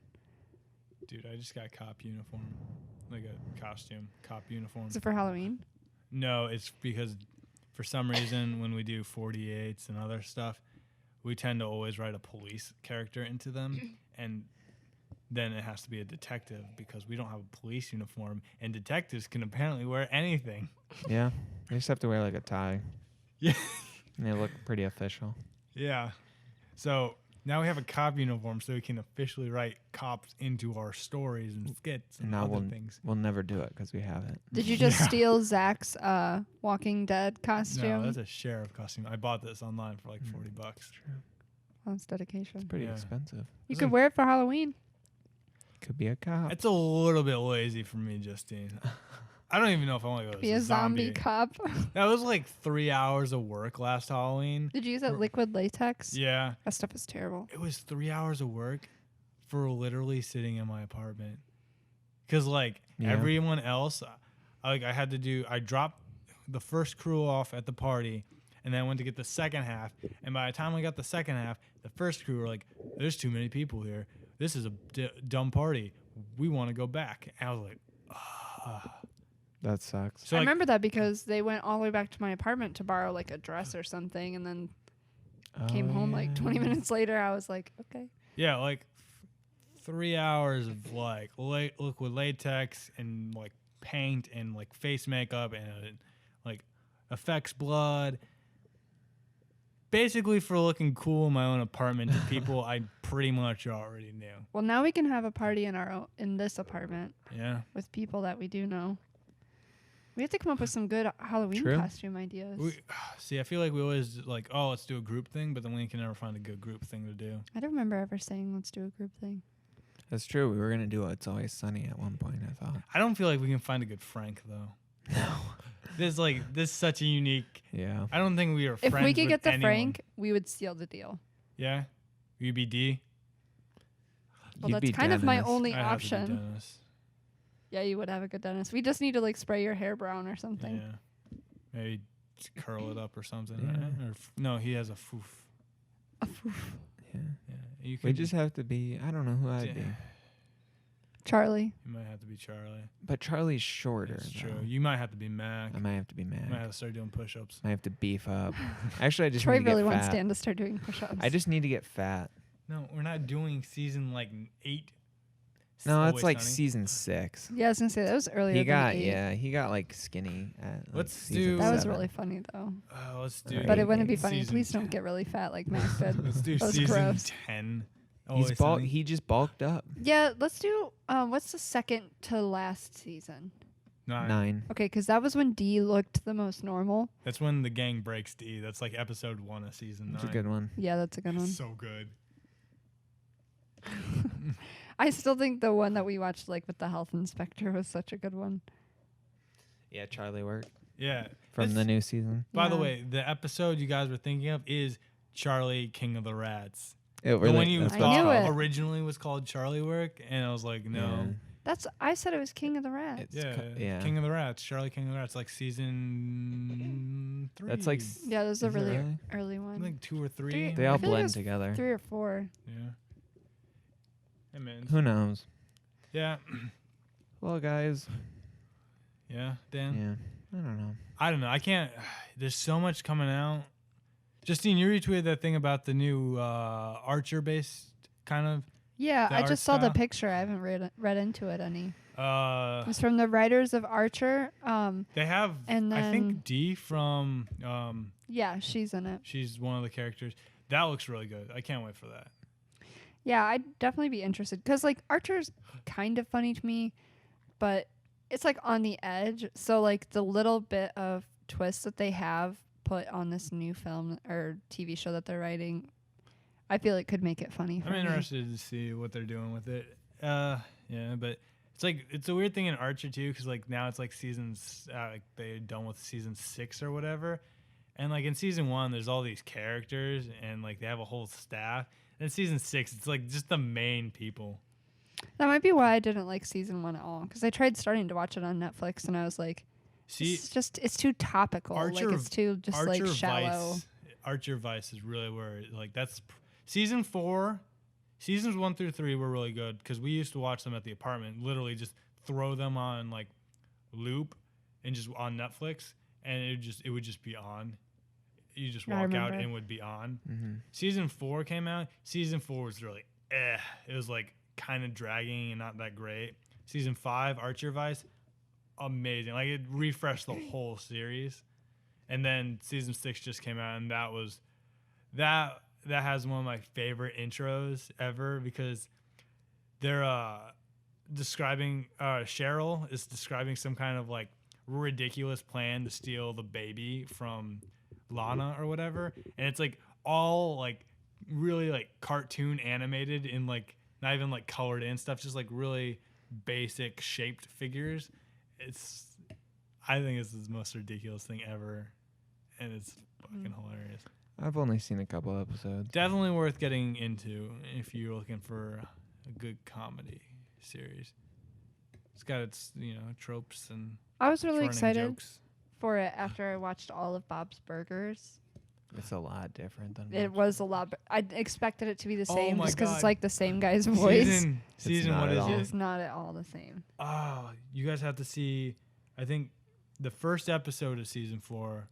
Speaker 3: Dude, I just got a cop uniform. Like a costume, cop uniform.
Speaker 2: Is it for Halloween?
Speaker 3: No, it's because for some reason when we do 48s and other stuff, we tend to always write a police character into them. And then it has to be a detective because we don't have a police uniform. And detectives can apparently wear anything.
Speaker 1: Yeah. They just have to wear like a tie.
Speaker 3: Yeah.
Speaker 1: And they look pretty official.
Speaker 3: Yeah. So now we have a cop uniform so we can officially write cops into our stories and skits and
Speaker 1: now
Speaker 3: other things.
Speaker 1: we'll never do it because we have it.
Speaker 2: Did you just
Speaker 3: Yeah.
Speaker 2: steal Zach's Walking Dead costume?
Speaker 3: No, that's a sheriff costume. I bought this online for like $40.
Speaker 1: True.
Speaker 2: Well, that's dedication.
Speaker 1: Pretty
Speaker 3: Yeah.
Speaker 1: expensive.
Speaker 2: You could wear it for Halloween.
Speaker 1: Could be a cop.
Speaker 3: It's a little bit lazy for me, Justine. I don't even know if I want to go
Speaker 2: Be
Speaker 3: as
Speaker 2: a zombie cop.
Speaker 3: That was like 3 hours of work last Halloween.
Speaker 2: Did you use that liquid latex?
Speaker 3: Yeah.
Speaker 2: That stuff is terrible.
Speaker 3: It was 3 hours of work for literally sitting in my apartment. Because, like,
Speaker 1: Yeah.
Speaker 3: everyone else, I dropped the first crew off at the party, and then I went to get the second half. And by the time I got the second half, the first crew were like, there's too many people here. This is a dumb party. We want to go back. And I was like,
Speaker 1: That sucks.
Speaker 3: So
Speaker 2: I
Speaker 3: like,
Speaker 2: remember that because they went all the way back to my apartment to borrow like a dress or something and then came home like 20 minutes later. I was like, okay.
Speaker 3: yeah, like 3 hours of like liquid latex and like paint and like face makeup and like affects blood. Basically for looking cool in my own apartment to people I pretty much already knew.
Speaker 2: Well, now we can have a party in this apartment
Speaker 3: Yeah.
Speaker 2: with people that we do know. We have to come up with some good Halloween
Speaker 1: True.
Speaker 2: costume ideas.
Speaker 3: See, I feel like we always like, oh, let's do a group thing, but then we can never find a good group thing to do.
Speaker 2: I don't remember ever saying let's do a group thing.
Speaker 1: That's true. We were gonna do It's Always Sunny at one point, I thought.
Speaker 3: I don't feel like we can find a good Frank though.
Speaker 1: No.
Speaker 3: This is such a unique.
Speaker 1: Yeah.
Speaker 3: I don't think we are friends
Speaker 2: If we could
Speaker 3: with
Speaker 2: get the
Speaker 3: anyone.
Speaker 2: Frank, we would seal the deal.
Speaker 3: Yeah, UBD.
Speaker 2: Well,
Speaker 1: You'd
Speaker 2: that's
Speaker 1: be
Speaker 2: kind of my
Speaker 1: Dennis.
Speaker 2: only
Speaker 3: I'd have to be
Speaker 2: option.
Speaker 3: Dennis.
Speaker 2: Yeah, you would have a good dentist. We just need to like spray your hair brown or something.
Speaker 3: Yeah, maybe just curl it up or something.
Speaker 1: Yeah.
Speaker 3: Right? Or no, he has a foof.
Speaker 1: Yeah.
Speaker 3: Yeah, you
Speaker 1: We
Speaker 3: could
Speaker 1: just have to be. I don't know who I'd be.
Speaker 2: Charlie.
Speaker 3: You might have to be Charlie.
Speaker 1: But Charlie's shorter.
Speaker 3: That's true.
Speaker 1: though.
Speaker 3: You might have to be Mac.
Speaker 1: I might have to be
Speaker 3: You might
Speaker 1: mad.
Speaker 3: have to start doing push-ups.
Speaker 1: I have to beef up. Actually, I just
Speaker 2: Troy
Speaker 1: need to
Speaker 2: really
Speaker 1: get
Speaker 2: wants
Speaker 1: fat.
Speaker 2: Dan to start doing push-ups.
Speaker 1: I just need to get fat.
Speaker 3: No, we're not doing season like 8.
Speaker 1: No, that's
Speaker 3: Always
Speaker 1: like
Speaker 3: Sunny.
Speaker 1: season 6.
Speaker 2: Yeah, I was gonna say that was earlier.
Speaker 1: He got
Speaker 2: than 8.
Speaker 1: he got like skinny. At, like,
Speaker 3: Let's
Speaker 1: season
Speaker 3: do-
Speaker 2: That was
Speaker 1: 7.
Speaker 2: really funny though.
Speaker 3: Let's do.
Speaker 1: Right.
Speaker 2: But it wouldn't be
Speaker 1: Eight
Speaker 2: funny.
Speaker 3: season
Speaker 2: Please
Speaker 3: 10.
Speaker 2: don't get really fat like Mac did.
Speaker 3: Let's do
Speaker 2: That was
Speaker 3: season
Speaker 2: gross.
Speaker 3: 10.
Speaker 1: He's
Speaker 3: Always
Speaker 1: bulk.
Speaker 3: Sunny.
Speaker 1: He just bulked up.
Speaker 2: Yeah, let's do. What's the second to last season?
Speaker 3: 9.
Speaker 2: Okay, because that was when D looked the most normal.
Speaker 3: That's when the gang breaks D. That's like episode 1 of season 9.
Speaker 1: That's a good one.
Speaker 2: Yeah, that's a good one.
Speaker 3: So good.
Speaker 2: I still think the one that we watched, like with the health inspector, was such a good one.
Speaker 1: Yeah, Charlie work
Speaker 3: Yeah.
Speaker 1: from the
Speaker 3: That's-
Speaker 1: new season.
Speaker 3: By the
Speaker 2: Yeah.
Speaker 3: way, the episode you guys were thinking of is Charlie King of the Rats.
Speaker 1: It
Speaker 3: The one you
Speaker 1: that's
Speaker 2: I
Speaker 1: what it's
Speaker 2: knew
Speaker 1: called.
Speaker 2: it.
Speaker 3: originally was called Charlie Work, and I was like, no,
Speaker 2: I said it was King of the Rats.
Speaker 1: It's
Speaker 3: Yeah,
Speaker 1: yeah.
Speaker 3: King of the Rats, Charlie King of the Rats, like season 3.
Speaker 1: That's like
Speaker 2: Yeah, there's a
Speaker 1: Is it
Speaker 2: really
Speaker 1: really?
Speaker 2: early one.
Speaker 3: I think 2 or 3.
Speaker 2: Three-
Speaker 1: they
Speaker 2: I
Speaker 1: all
Speaker 2: feel like it
Speaker 1: blend
Speaker 2: was
Speaker 1: together.
Speaker 2: 3 or 4.
Speaker 3: Yeah. Hey man.
Speaker 1: Who knows?
Speaker 3: Yeah.
Speaker 1: Well, guys,
Speaker 3: Yeah, Dan.
Speaker 1: yeah, I don't know.
Speaker 3: I don't know. I can't. There's so much coming out. Justine, you retweeted that thing about the new Archer-based kind of.
Speaker 2: Yeah,
Speaker 3: The
Speaker 2: I
Speaker 3: art
Speaker 2: just saw the
Speaker 3: style?
Speaker 2: picture. I haven't read into it any.
Speaker 3: Uh,
Speaker 2: It's from the writers of Archer.
Speaker 3: they have.
Speaker 2: And
Speaker 3: I
Speaker 2: then-
Speaker 3: think Dee from.
Speaker 2: Yeah, she's in it.
Speaker 3: She's one of the characters. That looks really good. I can't wait for that.
Speaker 2: Yeah, I'd definitely be interested because like Archer's kind of funny to me, but it's like on the edge. So like the little bit of twist that they have put on this new film or TV show that they're writing, I feel it could make it funny. For
Speaker 3: I'm
Speaker 2: me.
Speaker 3: interested to see what they're doing with it. Yeah, but it's a weird thing in Archer too, because like now it's like seasons, like they're done with season 6 or whatever, and like in season 1 there's all these characters and like they have a whole staff. And in season 6 it's like just the main people.
Speaker 2: That might be why I didn't like season 1 at all because I tried starting to watch it on Netflix and I was like,
Speaker 3: See,
Speaker 2: it's too topical.
Speaker 3: Archer-
Speaker 2: like it's too just
Speaker 3: Archer
Speaker 2: like shallow.
Speaker 3: Archer Vice is really where like that's season 4. Seasons 1 through 3 were really good because we used to watch them at the apartment. Literally, just throw them on like loop and just on Netflix, and it would just be on. You just
Speaker 2: I
Speaker 3: walk out
Speaker 2: remember.
Speaker 3: and it would be on.
Speaker 1: Mm-hmm.
Speaker 3: Season 4 came out. Season 4 was really It was like kind of dragging and not that great. Season 5, Archer Vice, amazing. Like it refreshed the whole series. And then season 6 just came out, and that has one of my favorite intros ever because they're describing Cheryl is describing some kind of like ridiculous plan to steal the baby from Lana or whatever, and it's like all like really like cartoon animated in like not even like colored in stuff, just like really basic shaped figures. I think it's the most ridiculous thing ever, and it's fucking hilarious.
Speaker 1: I've only seen a couple episodes.
Speaker 3: Definitely worth getting into if you're looking for a good comedy series. It's got its tropes and
Speaker 2: I was really
Speaker 3: running
Speaker 2: excited
Speaker 3: jokes.
Speaker 2: for it after I watched all of Bob's Burgers.
Speaker 1: It's a lot different than
Speaker 2: It was a lot. I expected it to be the
Speaker 3: Oh
Speaker 2: same
Speaker 3: my
Speaker 2: just because
Speaker 3: God.
Speaker 2: it's like the same guy's voice.
Speaker 3: Season
Speaker 1: not
Speaker 3: what
Speaker 1: at
Speaker 3: is
Speaker 1: all.
Speaker 2: It
Speaker 3: it?
Speaker 2: is not at all the same.
Speaker 3: Oh, you guys have to see. I think the first episode of season 4,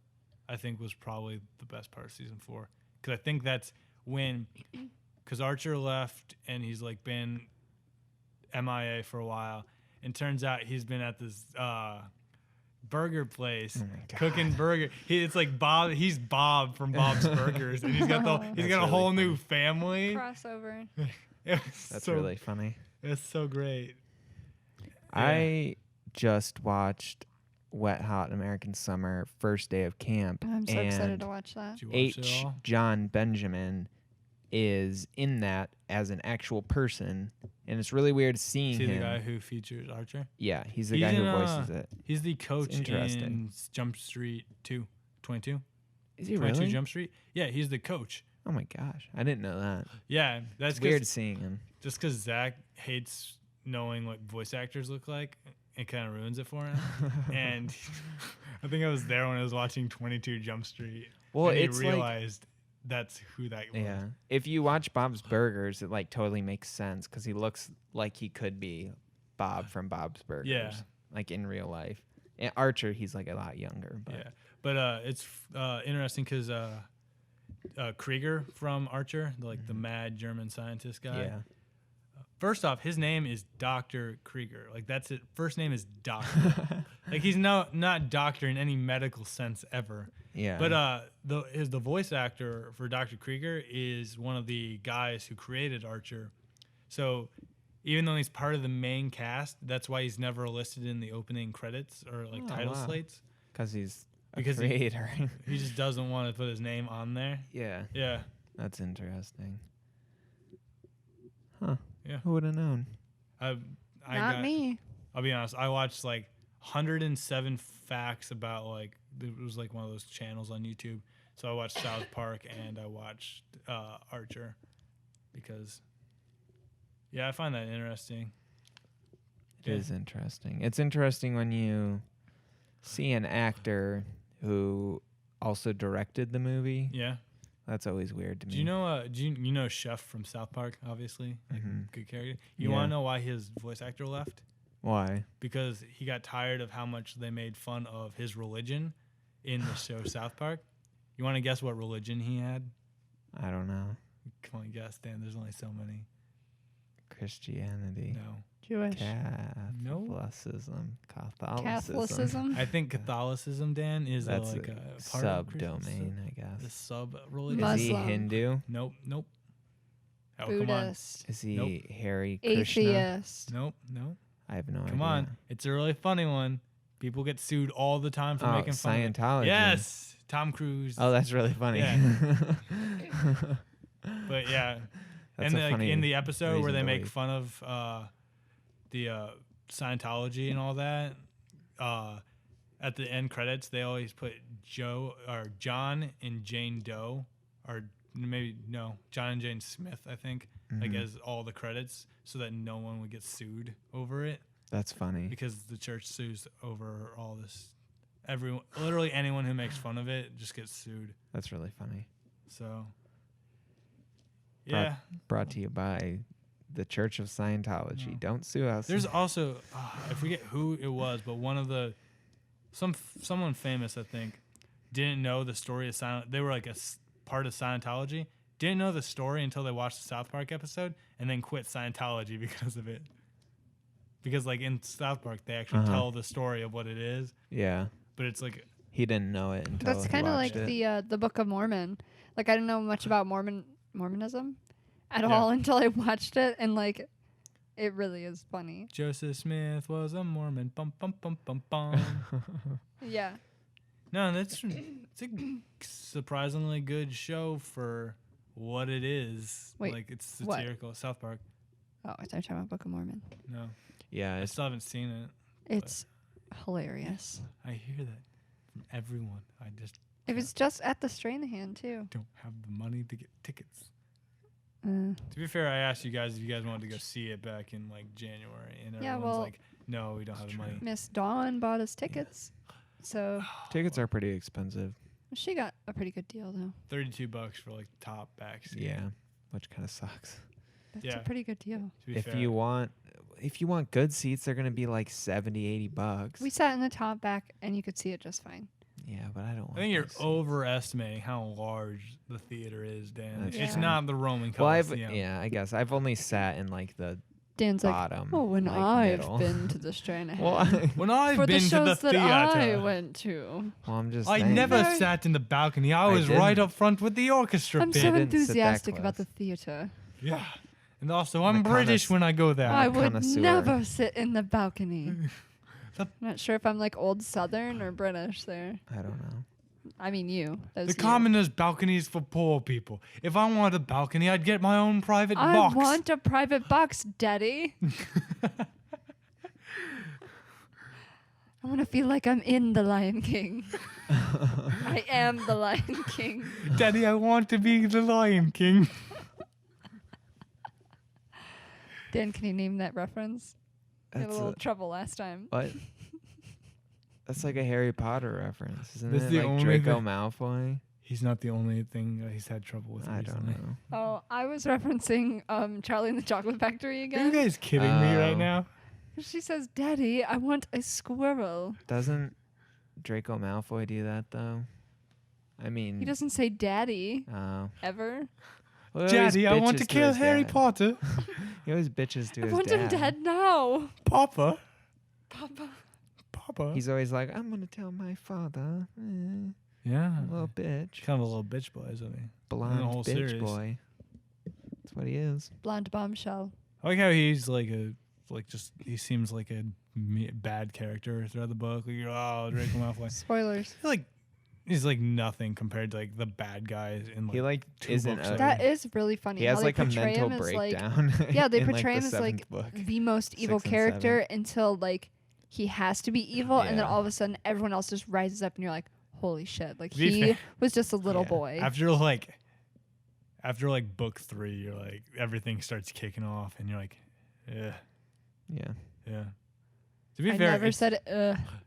Speaker 3: I think was probably the best part of season 4 because I think that's when, because Archer left and he's like been MIA for a while, and turns out he's been at this burger place
Speaker 1: Oh my God.
Speaker 3: cooking burger. It's like Bob. He's Bob from Bob's Burgers, and he's got a
Speaker 1: That's
Speaker 3: whole
Speaker 1: really
Speaker 3: new family.
Speaker 2: Crossover.
Speaker 1: That's really funny.
Speaker 3: It's so great.
Speaker 1: I just watched Wet Hot American Summer first day of camp.
Speaker 2: I'm so excited
Speaker 1: and
Speaker 2: to watch that.
Speaker 3: Did you watch it
Speaker 1: H.
Speaker 3: all?
Speaker 1: John Benjamin is in that as an actual person, and it's really weird seeing
Speaker 3: See
Speaker 1: him.
Speaker 3: the guy who features Archer?
Speaker 1: Yeah, he's the
Speaker 3: He's
Speaker 1: guy who
Speaker 3: in,
Speaker 1: voices it.
Speaker 3: He's the coach
Speaker 1: interesting.
Speaker 3: in Jump Street 2. 22?
Speaker 1: Is he
Speaker 3: 22
Speaker 1: really?
Speaker 3: Jump Street? Yeah, he's the coach.
Speaker 1: Oh my gosh, I didn't know that.
Speaker 3: Yeah, that's
Speaker 1: It's weird
Speaker 3: 'cause-
Speaker 1: seeing him.
Speaker 3: just because Zach hates knowing what voice actors look like. It kind of ruins it for him. And I think I was there when I was watching 22 Jump Street.
Speaker 1: Well,
Speaker 3: and he
Speaker 1: it's like
Speaker 3: realized that's who that was.
Speaker 1: yeah. If you watch Bob's Burgers, it like totally makes sense because he looks like he could be Bob from Bob's Burgers.
Speaker 3: Yeah.
Speaker 1: Like in real life. And Archer, he's like a lot younger. But
Speaker 3: Yeah. But it's interesting because Krieger from Archer, the mad German scientist guy.
Speaker 1: yeah.
Speaker 3: First off, his name is Dr. Krieger. Like that's it. First name is Doctor. Like he's not doctor in any medical sense ever.
Speaker 1: Yeah.
Speaker 3: But the voice actor for Dr. Krieger is one of the guys who created Archer. So even though he's part of the main cast, that's why he's never listed in the opening credits or like title
Speaker 1: wow.
Speaker 3: slates.
Speaker 1: Because he's a
Speaker 3: Because he-
Speaker 1: creator.
Speaker 3: He just doesn't want to put his name on there.
Speaker 1: yeah.
Speaker 3: Yeah.
Speaker 1: That's interesting. Huh.
Speaker 3: Yeah.
Speaker 1: Who would have known?
Speaker 3: I
Speaker 2: Not me.
Speaker 3: I'll be honest. I watched like 107 facts about like it was like one of those channels on YouTube. So I watched South Park and I watched Archer because I find that interesting.
Speaker 1: It is interesting. It's interesting when you see an actor who also directed the movie.
Speaker 3: Yeah.
Speaker 1: That's always weird to me.
Speaker 3: Do you know? You know Chef from South Park? Obviously, like good character. You want to know why his voice actor left?
Speaker 1: Why?
Speaker 3: Because he got tired of how much they made fun of his religion in the show South Park. You want to guess what religion he had?
Speaker 1: I don't know.
Speaker 3: Come on, guess, Dan. There's only so many.
Speaker 1: Christianity.
Speaker 3: No.
Speaker 2: Jewish.
Speaker 1: Catholicism. Catholicism.
Speaker 2: Catholicism.
Speaker 3: I think Catholicism, Dan, is
Speaker 1: That's
Speaker 3: like
Speaker 1: a
Speaker 3: a part of
Speaker 1: subdomain, I
Speaker 3: the
Speaker 1: guess.
Speaker 3: sub-religion.
Speaker 1: Is he
Speaker 2: Muslim.
Speaker 1: Hindu?
Speaker 3: Nope. Oh,
Speaker 2: Buddhist.
Speaker 1: Is he
Speaker 3: Nope.
Speaker 1: Harry Krishna?
Speaker 2: Atheist.
Speaker 3: Come on. Nope.
Speaker 1: I have no idea.
Speaker 3: Come on. It's a really funny one. People get sued all the time for making fun of it.
Speaker 1: Scientology.
Speaker 3: Yes. Tom Cruise.
Speaker 1: Oh, that's really funny.
Speaker 3: Yeah. But yeah.
Speaker 1: That's
Speaker 3: And
Speaker 1: a
Speaker 3: like
Speaker 1: funny
Speaker 3: in the episode where
Speaker 1: reason
Speaker 3: they
Speaker 1: to
Speaker 3: make
Speaker 1: leave.
Speaker 3: fun of the Scientology and all that, at the end credits they always put John and Jane Doe, or maybe no, John and Jane Smith, I think, like as all the credits, so that no one would get sued over it,
Speaker 1: That's funny.
Speaker 3: because the church sues over all this. Everyone, literally anyone who makes fun of it just gets sued.
Speaker 1: That's really funny.
Speaker 3: So yeah.
Speaker 1: Brought to you by the Church of Scientology.
Speaker 3: No.
Speaker 1: Don't sue us.
Speaker 3: There's also I forget who it was, but one of the someone famous, I think, didn't know the story of They were like part of Scientology. Didn't know the story until they watched the South Park episode, and then quit Scientology because of it. Because like in South Park, they actually tell the story of what it is,
Speaker 1: Yeah.
Speaker 3: but it's like
Speaker 1: He didn't know it until
Speaker 2: That's
Speaker 1: he
Speaker 2: kind of
Speaker 1: watched
Speaker 2: like
Speaker 1: it.
Speaker 2: the Book of Mormon. Like I didn't know much about Mormonism at
Speaker 3: Yeah.
Speaker 2: all until I watched it, and like it really is funny.
Speaker 3: Joseph Smith was a Mormon. Bum bum bum bum bum.
Speaker 2: Yeah.
Speaker 3: No, it's a surprisingly good show for what it is.
Speaker 2: Wait,
Speaker 3: like it's
Speaker 2: what?
Speaker 3: satirical. South Park.
Speaker 2: Oh, I thought you were talking about Book of Mormon.
Speaker 3: No,
Speaker 1: Yeah,
Speaker 3: I
Speaker 1: it's
Speaker 3: still haven't seen it.
Speaker 2: It's hilarious.
Speaker 3: I hear that from everyone. I just
Speaker 2: It was just at the Stranahan too.
Speaker 3: don't have the money to get tickets.
Speaker 2: Uh,
Speaker 3: To be fair, I asked you guys if you guys wanted to go see it back in like January, and
Speaker 2: Yeah,
Speaker 3: everyone's
Speaker 2: well-
Speaker 3: like, "No, we don't have the money."
Speaker 2: Miss Dawn bought us tickets, so
Speaker 1: tickets are pretty expensive.
Speaker 2: she got a pretty good deal though.
Speaker 3: $32 for like top back seat.
Speaker 1: Yeah, which kind of sucks.
Speaker 2: That's
Speaker 3: Yeah.
Speaker 2: a pretty good deal.
Speaker 3: To be
Speaker 1: If
Speaker 3: fair.
Speaker 1: you want good seats, they're gonna be like $70-$80.
Speaker 2: We sat in the top back, and you could see it just fine.
Speaker 1: Yeah, but I don't want
Speaker 3: I think you're
Speaker 1: those seats.
Speaker 3: overestimating how large the theater is, Dan.
Speaker 1: That's
Speaker 3: It's
Speaker 2: true.
Speaker 3: not the Roman
Speaker 1: Well,
Speaker 3: Coliseum.
Speaker 1: I guess I've only sat in like the
Speaker 2: Dan's like,
Speaker 1: bottom.
Speaker 2: oh, when
Speaker 1: like,
Speaker 2: I've
Speaker 1: middle.
Speaker 2: been to the Stranahan.
Speaker 1: well,
Speaker 3: When I've
Speaker 2: for the
Speaker 3: been to the
Speaker 2: shows that I
Speaker 3: theater,
Speaker 2: went to.
Speaker 1: I'm just.
Speaker 3: I
Speaker 1: saying.
Speaker 3: never
Speaker 2: Very-
Speaker 3: sat in the balcony. I
Speaker 1: I
Speaker 3: was right
Speaker 1: didn't.
Speaker 3: up front with the orchestra
Speaker 2: I'm
Speaker 3: pit.
Speaker 2: so
Speaker 1: didn't sit that
Speaker 2: enthusiastic about the
Speaker 1: close.
Speaker 2: theater.
Speaker 3: Yeah. And also,
Speaker 1: I'm
Speaker 3: I'm
Speaker 1: a
Speaker 3: British when I go there.
Speaker 2: I
Speaker 1: a
Speaker 2: would
Speaker 1: connoisseur.
Speaker 2: never sit in the balcony.
Speaker 3: The-
Speaker 2: Not sure if I'm like old Southern or British there.
Speaker 1: I don't know.
Speaker 2: I mean, you. That
Speaker 3: The
Speaker 2: was you.
Speaker 3: commoner's balcony is for poor people. If I wanted a balcony, I'd get my own private
Speaker 2: I
Speaker 3: box.
Speaker 2: want a private box, Daddy. I want to feel like I'm in The Lion King. I am The Lion King.
Speaker 3: Daddy, I want to be the Lion King.
Speaker 2: Dan, can you name that reference? You had a
Speaker 1: That's
Speaker 2: little trouble last time.
Speaker 1: what? That's like a Harry Potter reference, isn't
Speaker 3: That's
Speaker 1: it?
Speaker 3: the
Speaker 1: Like
Speaker 3: only
Speaker 1: Draco
Speaker 3: thing-
Speaker 1: Malfoy.
Speaker 3: He's not the only thing he's had trouble with
Speaker 1: I don't
Speaker 3: recently.
Speaker 1: know.
Speaker 2: Oh, I was referencing Charlie and the Chocolate Factory
Speaker 3: Are you
Speaker 2: again.
Speaker 3: guys kidding me right
Speaker 1: Oh.
Speaker 3: now?
Speaker 2: She says, Daddy, I want a squirrel.
Speaker 1: Doesn't Draco Malfoy do that though? I mean,
Speaker 2: He doesn't say daddy
Speaker 1: Oh.
Speaker 2: ever.
Speaker 1: Well, he always
Speaker 3: Daddy, I want
Speaker 1: bitches
Speaker 3: to kill
Speaker 1: his
Speaker 3: Harry
Speaker 1: dad.
Speaker 3: Potter.
Speaker 1: He always bitches to
Speaker 2: I
Speaker 1: his
Speaker 2: want
Speaker 1: dad.
Speaker 2: him dead now.
Speaker 3: Papa.
Speaker 2: Papa.
Speaker 3: Papa.
Speaker 1: He's always like, I'm gonna tell my father.
Speaker 3: yeah.
Speaker 1: Little bitch.
Speaker 3: Kind of a little bitch boy, isn't he?
Speaker 1: Blonde
Speaker 3: whole
Speaker 1: bitch
Speaker 3: series.
Speaker 1: boy. That's what he is.
Speaker 2: Blonde bombshell.
Speaker 3: I like how he's he seems like a bad character throughout the book. Like, oh, Draco Malfoy.
Speaker 2: Spoilers.
Speaker 3: He's like nothing compared to like the bad guys in like
Speaker 1: He like
Speaker 3: two
Speaker 1: isn't
Speaker 3: books
Speaker 1: a,
Speaker 3: already.
Speaker 2: That is really funny.
Speaker 1: he
Speaker 2: how
Speaker 1: has
Speaker 2: they
Speaker 1: like a
Speaker 2: portray
Speaker 1: mental
Speaker 2: him as, like-
Speaker 1: breakdown.
Speaker 2: Yeah, they
Speaker 1: in,
Speaker 2: portray
Speaker 1: like,
Speaker 2: him
Speaker 1: the
Speaker 2: as like
Speaker 1: seventh book.
Speaker 2: the most evil
Speaker 1: 6 and
Speaker 2: character
Speaker 1: 7.
Speaker 2: until like he has to be evil, and then
Speaker 1: Yeah.
Speaker 2: all of a sudden everyone else just rises up, and you're like, holy shit! Like
Speaker 3: To be
Speaker 2: he
Speaker 3: fair-
Speaker 2: was just a little
Speaker 1: Yeah.
Speaker 2: boy.
Speaker 3: After book 3, you're like everything starts kicking off, and you're like, yeah,
Speaker 1: Yeah.
Speaker 3: yeah. To be
Speaker 2: I
Speaker 3: fair,
Speaker 2: never
Speaker 3: it's-
Speaker 2: said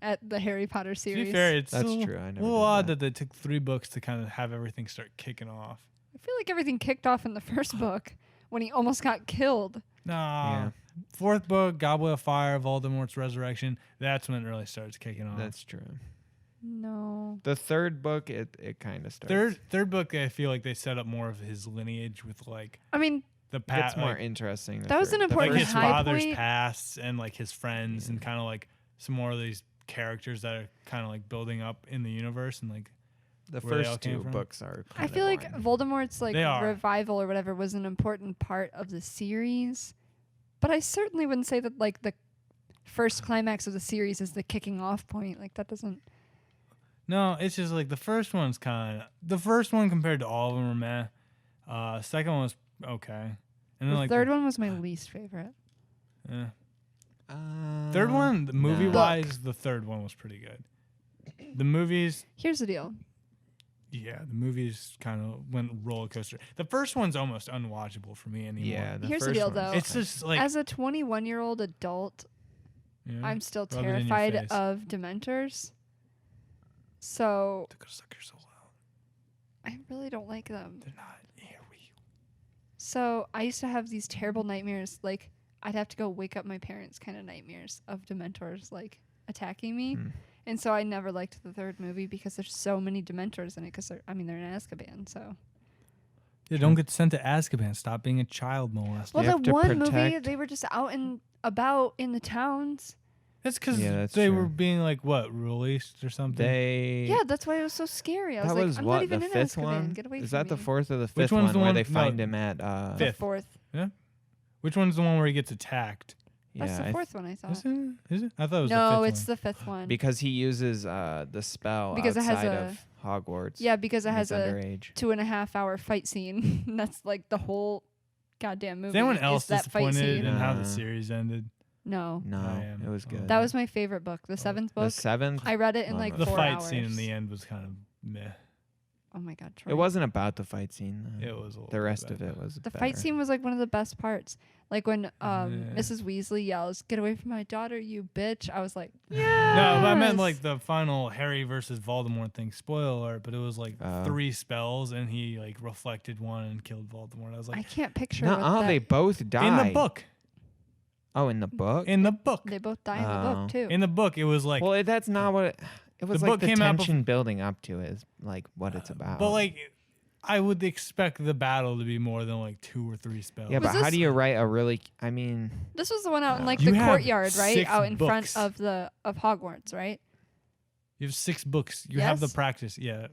Speaker 2: at the Harry Potter
Speaker 3: to
Speaker 2: series.
Speaker 3: be fair, it's
Speaker 1: That's
Speaker 3: a little,
Speaker 1: true. I never
Speaker 3: little
Speaker 1: did
Speaker 3: odd
Speaker 1: that.
Speaker 3: that they took 3 books to kind of have everything start kicking off.
Speaker 2: I feel like everything kicked off in the first book when he almost got killed.
Speaker 3: Nah.
Speaker 1: Yeah.
Speaker 3: 4th book, Goblet of Fire, Voldemort's Resurrection. That's when it really starts kicking off.
Speaker 1: That's true.
Speaker 2: No.
Speaker 1: The third book, it kind of starts.
Speaker 3: Third book, I feel like they set up more of his lineage with like
Speaker 2: I mean,
Speaker 3: the
Speaker 1: It's
Speaker 3: past,
Speaker 1: more
Speaker 3: like,
Speaker 1: interesting. the
Speaker 2: That was
Speaker 1: third-
Speaker 2: an
Speaker 1: the
Speaker 3: like
Speaker 2: important
Speaker 3: his
Speaker 1: first
Speaker 2: high
Speaker 1: one-
Speaker 3: father's
Speaker 2: point.
Speaker 3: past and like his friends and kind of like some more of these characters that are kind of like building up in the universe and like
Speaker 1: The
Speaker 3: where they all
Speaker 1: first
Speaker 3: came
Speaker 1: 2
Speaker 3: from.
Speaker 1: books are.
Speaker 2: I
Speaker 1: kinda
Speaker 2: feel like
Speaker 1: boring.
Speaker 2: Voldemort's like
Speaker 3: They are.
Speaker 2: revival or whatever was an important part of the series, but I certainly wouldn't say that like the first climax of the series is the kicking off point. Like that doesn't.
Speaker 3: no, it's just like the first one's kind of the first one compared to all of them are meh. Second one was okay, and then
Speaker 2: The
Speaker 3: like
Speaker 2: third one was my least favorite.
Speaker 3: eh.
Speaker 1: Uh,
Speaker 3: Third one, movie
Speaker 1: no.
Speaker 3: wise, the third one was pretty good. The movies,
Speaker 2: Here's the deal.
Speaker 3: yeah, the movies kind of went roller coaster. The first one's almost unwatchable for me anymore.
Speaker 1: Yeah. The
Speaker 2: Here's the
Speaker 1: first
Speaker 2: deal,
Speaker 1: one's
Speaker 2: though.
Speaker 3: It's just like
Speaker 2: As a 21-year-old adult,
Speaker 3: yeah,
Speaker 2: I'm still
Speaker 3: rub it in your
Speaker 2: terrified
Speaker 3: face.
Speaker 2: of Dementors. So
Speaker 3: They're gonna suck your soul out.
Speaker 2: I really don't like them.
Speaker 3: They're not here with you.
Speaker 2: So I used to have these terrible nightmares. Like I'd have to go wake up my parents kind of nightmares of Dementors like attacking me.
Speaker 1: Hmm.
Speaker 2: And so I never liked the third movie because there's so many Dementors in it because they're in Azkaban. So
Speaker 3: Yeah, don't get sent to Azkaban. Stop being a child molester.
Speaker 2: well,
Speaker 1: have
Speaker 2: the
Speaker 1: to
Speaker 2: one movie
Speaker 1: protect-
Speaker 2: they were just out and about in the towns.
Speaker 3: That's because
Speaker 1: Yeah, that's
Speaker 3: they
Speaker 1: true.
Speaker 3: were being like what released or something.
Speaker 1: They.
Speaker 2: Yeah, that's why it was so scary. I was
Speaker 1: That
Speaker 2: like,
Speaker 1: was
Speaker 2: I'm
Speaker 1: what,
Speaker 2: not even
Speaker 1: the
Speaker 2: in
Speaker 1: fifth
Speaker 2: Azkaban.
Speaker 1: one?
Speaker 2: Get away
Speaker 1: Is
Speaker 2: from
Speaker 1: that the
Speaker 2: me.
Speaker 1: fourth or the
Speaker 3: Which
Speaker 1: fifth
Speaker 3: one's
Speaker 1: one
Speaker 3: the
Speaker 1: where
Speaker 3: one-
Speaker 1: they
Speaker 3: no,
Speaker 1: find him at?
Speaker 2: The
Speaker 3: Fifth.
Speaker 2: fourth.
Speaker 3: Which one's the one where he gets attacked?
Speaker 2: That's
Speaker 1: Yeah,
Speaker 2: the
Speaker 1: I th-
Speaker 2: fourth one I thought.
Speaker 3: Is it? Is it? I thought it was the
Speaker 2: No,
Speaker 3: fifth
Speaker 2: it's
Speaker 3: one.
Speaker 2: the fifth one.
Speaker 1: because he uses the spell
Speaker 2: Because it has
Speaker 1: outside
Speaker 2: a-
Speaker 1: of Hogwarts.
Speaker 2: Yeah, because it
Speaker 1: and
Speaker 2: has
Speaker 1: he's
Speaker 2: a
Speaker 1: underage.
Speaker 2: 2.5-hour fight scene. That's like the whole goddamn movie.
Speaker 3: Is anyone
Speaker 2: is
Speaker 3: else
Speaker 2: that fight
Speaker 3: disappointed
Speaker 2: scene.
Speaker 3: in how
Speaker 1: Nah.
Speaker 3: the series ended?
Speaker 2: No,
Speaker 1: No,
Speaker 3: I am.
Speaker 1: it was
Speaker 3: Oh.
Speaker 1: good.
Speaker 2: that was my favorite book. The seventh
Speaker 1: the
Speaker 2: book.
Speaker 1: seventh.
Speaker 2: I read it in
Speaker 1: Love
Speaker 2: like
Speaker 1: it.
Speaker 3: The
Speaker 2: 4
Speaker 3: fight
Speaker 2: hours.
Speaker 3: scene in the end was kind of meh.
Speaker 2: Oh my god, Troy.
Speaker 1: It wasn't about the fight scene. Though.
Speaker 3: It was a little
Speaker 1: The
Speaker 3: bit
Speaker 1: rest
Speaker 3: bad.
Speaker 1: of it was
Speaker 2: The
Speaker 1: better.
Speaker 2: fight scene was like one of the best parts. Like when
Speaker 3: Yeah.
Speaker 2: Mrs. Weasley yells, "Get away from my daughter, you bitch!" I was like,
Speaker 3: No, but I meant
Speaker 2: "Yes!"
Speaker 3: like the final Harry versus Voldemort thing. Spoiler alert, but it was like
Speaker 1: Oh.
Speaker 3: 3 spells, and he like reflected one and killed Voldemort. I was
Speaker 2: I
Speaker 3: like,
Speaker 2: can't picture.
Speaker 1: No,
Speaker 2: what that-
Speaker 1: they both died.
Speaker 3: in the book,
Speaker 1: Oh, in the book.
Speaker 3: in the book,
Speaker 2: They both die in the
Speaker 1: Oh.
Speaker 2: book too.
Speaker 3: in the book, it was like,
Speaker 1: Well, that's not what it was.
Speaker 3: The
Speaker 1: like
Speaker 3: book
Speaker 1: the
Speaker 3: came out
Speaker 1: tension building up to it is like what it's about.
Speaker 3: but like, I would expect the battle to be more than like 2 or 3 spells.
Speaker 1: yeah,
Speaker 2: Was
Speaker 1: but how
Speaker 2: this-
Speaker 1: do you write a really? I mean,
Speaker 2: This was the one out in like
Speaker 3: You
Speaker 2: the
Speaker 3: have
Speaker 2: courtyard, right?
Speaker 3: 6
Speaker 2: Out in
Speaker 3: books.
Speaker 2: front of Hogwarts, right?
Speaker 3: You have 6 books. You have the
Speaker 2: Yes.
Speaker 3: practice. Yeah.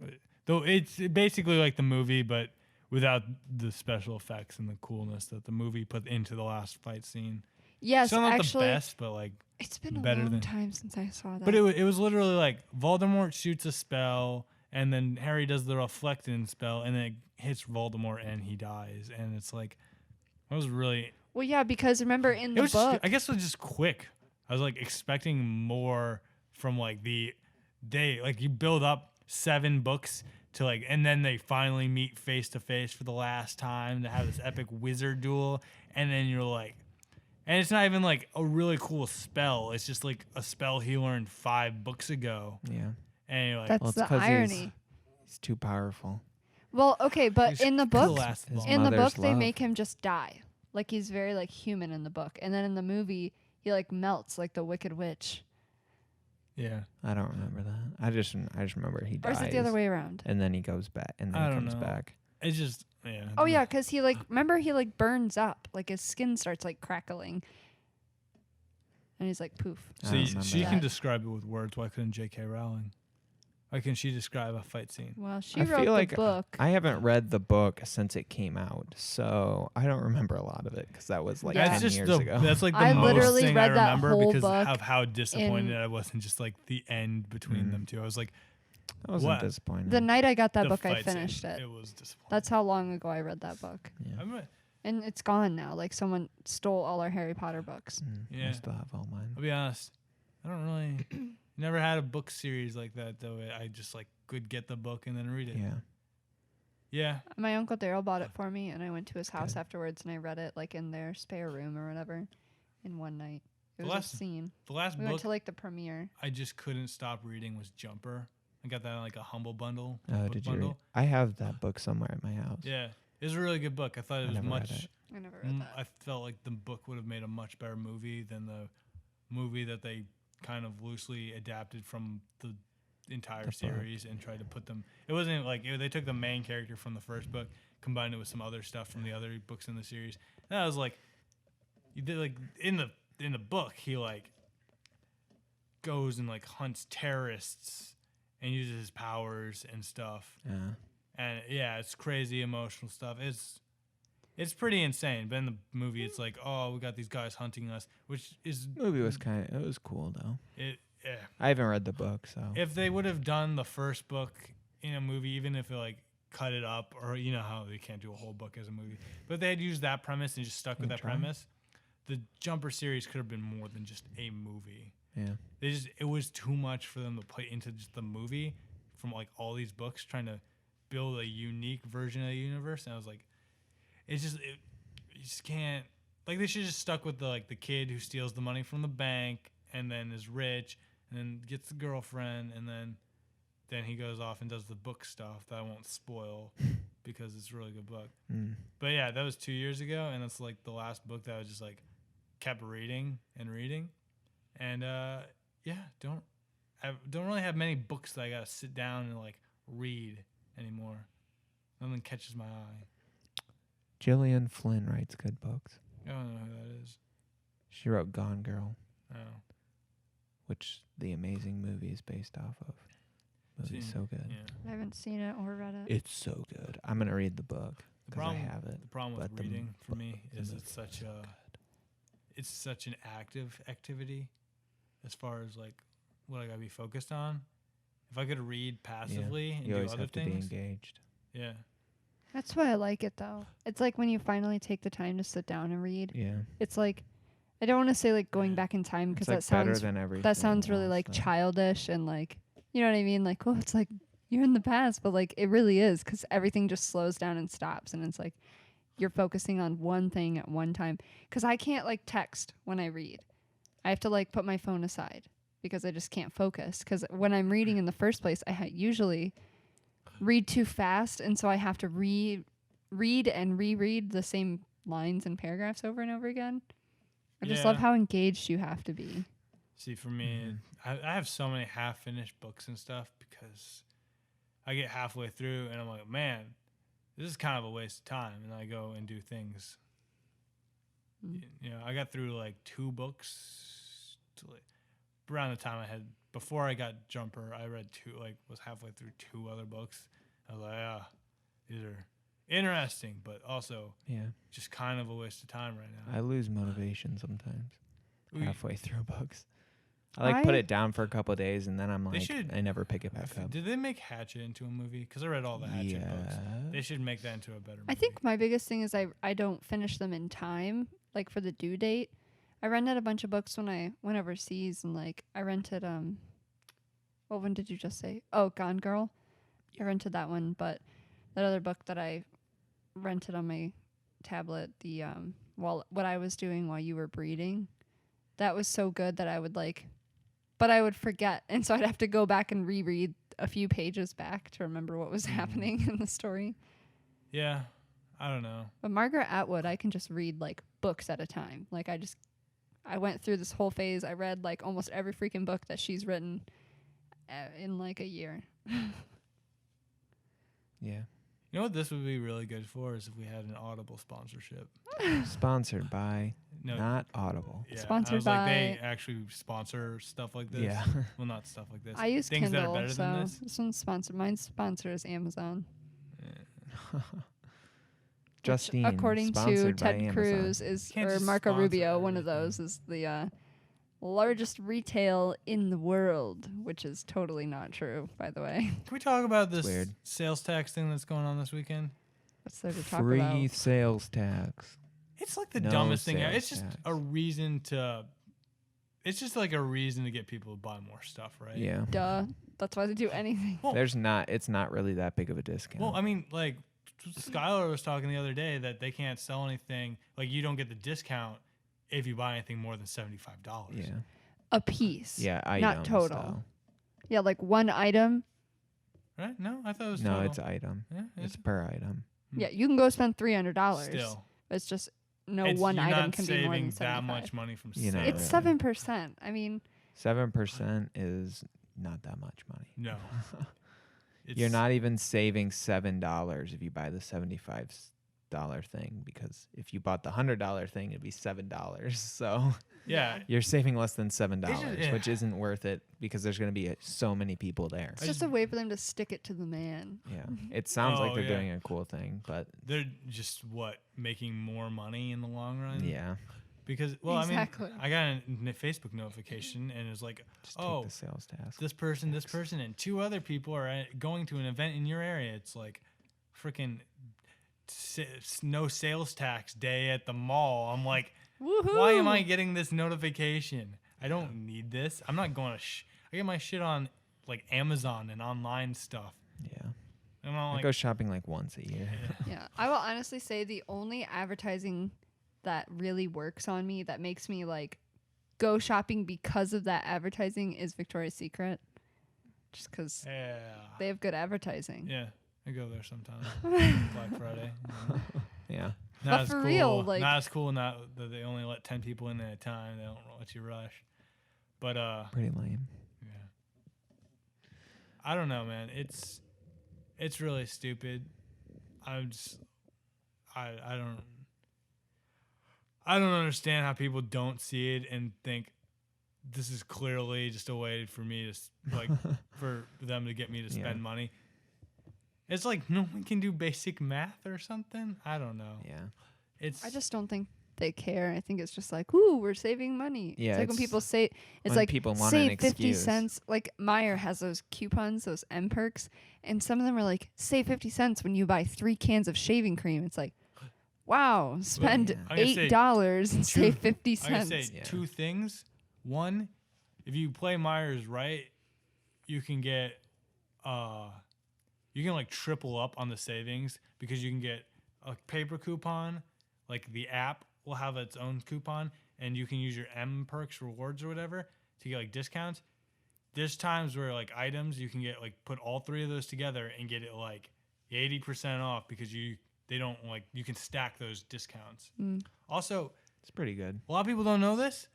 Speaker 3: Though it's basically like the movie, but without the special effects and the coolness that the movie put into the last fight scene.
Speaker 2: Yes,
Speaker 3: Still not
Speaker 2: actually,
Speaker 3: the best, but like,
Speaker 2: it's been a
Speaker 3: better
Speaker 2: long
Speaker 3: than-
Speaker 2: time since I saw that.
Speaker 3: but it was literally like Voldemort shoots a spell, and then Harry does the reflecting spell, and then it hits Voldemort, and he dies. And it's like, that was really,
Speaker 2: well, yeah, because remember in
Speaker 3: it
Speaker 2: the
Speaker 3: was
Speaker 2: book,
Speaker 3: just, I guess it was just quick. I was like expecting more from like the day, like you build up 7 books to like, and then they finally meet face to face for the last time to have this epic wizard duel, and then you're like, and it's not even like a really cool spell. It's just like a spell he learned 5 books ago,
Speaker 1: yeah,
Speaker 3: and you're like,
Speaker 2: that's
Speaker 1: well, it's
Speaker 2: the
Speaker 1: 'cause
Speaker 2: irony.
Speaker 1: he's too powerful.
Speaker 2: Well, okay, but
Speaker 3: "This
Speaker 2: in the
Speaker 3: could've
Speaker 2: book,
Speaker 3: lasted
Speaker 1: His
Speaker 3: longer."
Speaker 2: in the
Speaker 1: mother's
Speaker 2: book they
Speaker 1: love.
Speaker 2: make him just die. Like he's very like human in the book, and then in the movie he like melts like the Wicked Witch.
Speaker 3: Yeah,
Speaker 1: I don't remember that. I just remember he
Speaker 2: Or
Speaker 1: dies.
Speaker 2: is it the other way around?
Speaker 1: And then he goes back, and then
Speaker 3: I
Speaker 1: he
Speaker 3: don't
Speaker 1: comes
Speaker 3: know.
Speaker 1: back.
Speaker 3: it's just yeah.
Speaker 2: Oh yeah, because he like remember he like burns up, like his skin starts like crackling, and he's like poof.
Speaker 1: I
Speaker 3: So
Speaker 1: don't
Speaker 3: you-
Speaker 1: remember
Speaker 3: she
Speaker 1: that.
Speaker 3: can describe it with words. Why couldn't J.K. Rowling? Why can she describe a fight scene?
Speaker 2: Well, she
Speaker 1: I
Speaker 2: wrote
Speaker 1: feel
Speaker 2: the
Speaker 1: like
Speaker 2: book.
Speaker 1: I haven't read the book since it came out, so I don't remember a lot of it because that was like
Speaker 2: Yeah.
Speaker 1: 10
Speaker 3: That's just
Speaker 1: years
Speaker 3: the
Speaker 1: ago.
Speaker 3: that's like the
Speaker 2: I
Speaker 3: most
Speaker 2: literally
Speaker 3: thing
Speaker 2: read
Speaker 3: I
Speaker 2: that
Speaker 3: remember
Speaker 2: whole
Speaker 3: because
Speaker 2: book
Speaker 3: of how disappointed
Speaker 2: in-
Speaker 3: I was in just like the end between
Speaker 1: Mhm.
Speaker 3: them two. I was like,
Speaker 1: I wasn't
Speaker 3: what?
Speaker 1: disappointed.
Speaker 2: The night I got that
Speaker 3: the
Speaker 2: book, I
Speaker 3: fight scene,
Speaker 2: finished it.
Speaker 3: It was disappointing.
Speaker 2: That's how long ago I read that book,
Speaker 1: yeah.
Speaker 3: I remember-
Speaker 2: and it's gone now. Like someone stole all our Harry Potter books.
Speaker 1: I
Speaker 3: Yeah.
Speaker 1: still have all mine.
Speaker 3: I'll be honest. I don't really never had a book series like that though. I just like could get the book and then read it.
Speaker 1: Yeah.
Speaker 3: Yeah.
Speaker 2: My uncle Daryl bought it for me, and I went to his house
Speaker 1: Good.
Speaker 2: afterwards, and I read it like in their spare room or whatever, in one night. It
Speaker 3: The
Speaker 2: was
Speaker 3: last-
Speaker 2: a scene.
Speaker 3: The last
Speaker 2: We
Speaker 3: book
Speaker 2: went to like the premiere.
Speaker 3: I just couldn't stop reading was Jumper. I got that in like a Humble bundle.
Speaker 1: Oh,
Speaker 3: book
Speaker 1: did you read?
Speaker 3: bundle.
Speaker 1: I have that book somewhere at my house.
Speaker 3: Yeah, it was a really good book. I thought it
Speaker 1: I
Speaker 3: was
Speaker 1: never read
Speaker 3: much.
Speaker 1: it.
Speaker 2: I never read that.
Speaker 3: I felt like the book would have made a much better movie than the movie that they kind of loosely adapted from the entire
Speaker 1: book.
Speaker 3: series and tried to put them. It wasn't like they took the main character from the first book, combined it with some other stuff from the other books in the series. And I was like, you did like in the book he like goes and like hunts terrorists and uses his powers and stuff.
Speaker 1: Yeah.
Speaker 3: And yeah, it's crazy emotional stuff. It's pretty insane. But in the movie, it's like, oh, we got these guys hunting us, which is
Speaker 1: Movie was it was cool though.
Speaker 3: yeah.
Speaker 1: I haven't read the book, so
Speaker 3: If they would have done the first book in a movie, even if it like cut it up, or you know how they can't do a whole book as a movie, but if they had used that premise and just stuck with that
Speaker 1: try.
Speaker 3: premise, the Jumper series could have been more than just a movie.
Speaker 1: yeah.
Speaker 3: It was too much for them to put into just the movie from like all these books trying to build a unique version of the universe. And I was like, you just can't, like they should have just stuck with the kid who steals the money from the bank and then is rich and then gets the girlfriend and then he goes off and does the book stuff that I won't spoil because it's a really good book.
Speaker 1: Mm.
Speaker 3: But yeah, that was 2 years ago, and it's like the last book that I was just like kept reading and reading. And yeah, don't really have many books that I gotta sit down and like read anymore. Nothing catches my eye.
Speaker 1: Gillian Flynn writes good books.
Speaker 3: I don't know who that is.
Speaker 1: She wrote Gone Girl,
Speaker 3: Oh,
Speaker 1: which the amazing movie is based off of. Movie's
Speaker 3: Seen-
Speaker 1: so good.
Speaker 3: yeah.
Speaker 2: I haven't seen it or read it.
Speaker 1: It's so good. I'm gonna read the book
Speaker 3: The
Speaker 1: because I
Speaker 3: problem,
Speaker 1: have it.
Speaker 3: the problem with
Speaker 1: but the
Speaker 3: reading for me
Speaker 1: the
Speaker 3: is
Speaker 1: movie
Speaker 3: it's such
Speaker 1: so
Speaker 3: a it's such an active activity as far as like what I gotta be focused on. If I could read passively and
Speaker 1: You
Speaker 3: do
Speaker 1: always
Speaker 3: other
Speaker 1: have to
Speaker 3: things,
Speaker 1: be engaged.
Speaker 3: yeah.
Speaker 2: That's why I like it though. It's like when you finally take the time to sit down and read.
Speaker 1: Yeah.
Speaker 2: It's like, I don't want to say like going
Speaker 3: Yeah.
Speaker 2: back in time because
Speaker 1: It's
Speaker 2: that
Speaker 1: like better
Speaker 2: sounds
Speaker 1: than everything.
Speaker 2: that sounds really
Speaker 1: else,
Speaker 2: like
Speaker 1: though.
Speaker 2: childish and like, you know what I mean? Like, well, it's like you're in the past, but like it really is because everything just slows down and stops, and it's like you're focusing on one thing at one time. Because I can't like text when I read. I have to like put my phone aside because I just can't focus. Because when I'm reading in the first place, I usually read too fast, and so I have to read and reread the same lines and paragraphs over and over again. I just love
Speaker 3: Yeah.
Speaker 2: how engaged you have to be.
Speaker 3: See, for me, I have so many half-finished books and stuff because I get halfway through and I'm like, man, this is kind of a waste of time, and I go and do things. You know, I got through like 2 books to like, around the time I had before I got Jumper. I read was halfway through 2 other books. I was like, these are interesting, but also
Speaker 1: Yeah.
Speaker 3: just kind of a waste of time right now.
Speaker 1: I lose motivation sometimes
Speaker 3: We-
Speaker 1: halfway through books. I put
Speaker 2: I-
Speaker 1: it down for a couple of days and then I'm
Speaker 3: They
Speaker 1: like,
Speaker 3: should-
Speaker 1: I never pick it back up.
Speaker 3: Did they make Hatchet into a movie? Because I read all the Hatchet books. They
Speaker 1: Yeah.
Speaker 3: should make that into a better movie.
Speaker 2: I think my biggest thing is I don't finish them in time, like for the due date. I rented a bunch of books when I went overseas, and like I rented well, when did you just say? Oh, Gone Girl. I rented that one, but that other book that I rented on my tablet, the what I was doing while you were breeding, that was so good that I would like, but I would forget, and so I'd have to go back and reread a few pages back to remember what was happening in the story.
Speaker 3: Yeah, I don't know.
Speaker 2: But Margaret Atwood, I can just read like books at a time. Like I went through this whole phase. I read like almost every freaking book that she's written in like a year.
Speaker 1: Yeah.
Speaker 3: You know what this would be really good for is if we had an Audible sponsorship.
Speaker 1: Sponsored by
Speaker 3: No,
Speaker 1: not Audible.
Speaker 3: yeah,
Speaker 2: Sponsored
Speaker 3: I was like, they
Speaker 2: by-
Speaker 3: actually sponsor stuff like this.
Speaker 1: Yeah.
Speaker 3: Well, not stuff like this.
Speaker 2: I use
Speaker 3: Things that are
Speaker 2: Kindle,
Speaker 3: better
Speaker 2: so
Speaker 3: than this.
Speaker 2: this one's sponsored. Mine's sponsor is Amazon.
Speaker 1: Justine,
Speaker 2: which, according to
Speaker 1: sponsored by
Speaker 2: Ted
Speaker 1: Amazon.
Speaker 2: Cruz, is
Speaker 3: Can't
Speaker 2: or
Speaker 3: just
Speaker 2: Marco
Speaker 3: sponsor
Speaker 2: Rubio, one of
Speaker 3: everything.
Speaker 2: those is the largest retail in the world, which is totally not true, by the way.
Speaker 3: Can we talk about this
Speaker 1: weird.
Speaker 3: sales tax thing that's going on this weekend?
Speaker 2: What's there to talk
Speaker 1: Free
Speaker 2: about?
Speaker 1: sales tax.
Speaker 3: It's like the
Speaker 1: No
Speaker 3: dumbest thing.
Speaker 1: sales
Speaker 3: It's just
Speaker 1: tax.
Speaker 3: a reason to. It's just like a reason to get people to buy more stuff, right?
Speaker 1: Yeah.
Speaker 2: Duh. That's why they do anything.
Speaker 3: Well,
Speaker 1: It's not really that big of a discount.
Speaker 3: Well, I mean, like Skylar was talking the other day that they can't sell anything. Like you don't get the discount if you buy anything more than $75.
Speaker 1: Yeah.
Speaker 2: A piece.
Speaker 1: Yeah, items,
Speaker 2: not total.
Speaker 1: though.
Speaker 2: Yeah, like one item.
Speaker 3: Right? No, I thought it was
Speaker 1: No,
Speaker 3: total.
Speaker 1: it's item.
Speaker 3: Yeah,
Speaker 1: It's per item.
Speaker 2: Yeah, you can go spend $300.
Speaker 3: Still.
Speaker 2: It's just no
Speaker 3: It's-
Speaker 2: one
Speaker 3: you're
Speaker 2: item
Speaker 3: not
Speaker 2: can be more than
Speaker 3: saving that
Speaker 2: 75.
Speaker 3: much money from
Speaker 1: You know,
Speaker 3: sales.
Speaker 2: It's
Speaker 1: really.
Speaker 2: 7%. I mean,
Speaker 1: 7% is not that much money.
Speaker 3: No.
Speaker 1: You're not even saving $7 if you buy the $75 thing, because if you bought the $100 thing, it'd be $7. So
Speaker 3: Yeah.
Speaker 1: you're saving less than $7,
Speaker 3: yeah.
Speaker 1: which isn't worth it because there's going to be so many people there.
Speaker 2: it's just a way for them to stick it to the man.
Speaker 1: Yeah, it sounds like
Speaker 3: Oh,
Speaker 1: they're
Speaker 3: yeah.
Speaker 1: doing a cool thing, but
Speaker 3: They're just making more money in the long run.
Speaker 1: yeah,
Speaker 3: Because
Speaker 2: Exactly.
Speaker 3: I got a Facebook notification and it was like,
Speaker 1: just
Speaker 3: oh,
Speaker 1: take the sales task.
Speaker 3: this person, and 2 other people are going to an event in your area. It's like freaking no sales tax day at the mall. I'm like,
Speaker 2: Woohoo!
Speaker 3: why am I getting this notification? I don't need this. I'm not going to. I get my shit on like Amazon and online stuff.
Speaker 1: Yeah,
Speaker 3: I'm not
Speaker 1: I
Speaker 3: like,
Speaker 1: go shopping like once a year.
Speaker 2: Yeah, I will honestly say the only advertising that really works on me, that makes me like go shopping because of that advertising, is Victoria's Secret. Just because
Speaker 3: yeah,
Speaker 2: they have good advertising.
Speaker 3: yeah. I go there sometimes. Black Friday.
Speaker 1: Yeah,
Speaker 2: But
Speaker 3: Not as
Speaker 2: for
Speaker 3: cool.
Speaker 2: real, like-
Speaker 3: not as cool. Not that they only let 10 people in at a time. They don't let you rush. But
Speaker 1: pretty lame.
Speaker 3: yeah. I don't know, man. It's really stupid. I don't understand how people don't see it and think this is clearly just a way for me to for them to get me to spend
Speaker 1: Yeah.
Speaker 3: money. It's like no one can do basic math or something. I don't know.
Speaker 1: Yeah,
Speaker 2: I just don't think they care. I think it's just like, ooh, we're saving money.
Speaker 1: Yeah,
Speaker 2: it's like when
Speaker 1: it's
Speaker 2: people say, it's
Speaker 1: when
Speaker 2: like,
Speaker 1: people want an
Speaker 2: save 50
Speaker 1: excuse.
Speaker 2: cents. Like Meijer has those coupons, those M perks, and some of them are like, save 50 cents when you buy 3 cans of shaving cream. It's like, wow, spend
Speaker 1: Yeah.
Speaker 3: I'm gonna say
Speaker 2: $8 and save 50
Speaker 3: I gotta
Speaker 2: cents.
Speaker 3: say
Speaker 1: Yeah.
Speaker 3: 2 things. One, if you play Myers right, you can get you can like triple up on the savings because you can get a paper coupon, like the app will have its own coupon, and you can use your M perks rewards or whatever to get like discounts. There's times where like items you can get like put all 3 of those together and get it like 80% off because they don't like you can stack those discounts. Also,
Speaker 1: it's pretty good.
Speaker 3: a lot of people don't know this.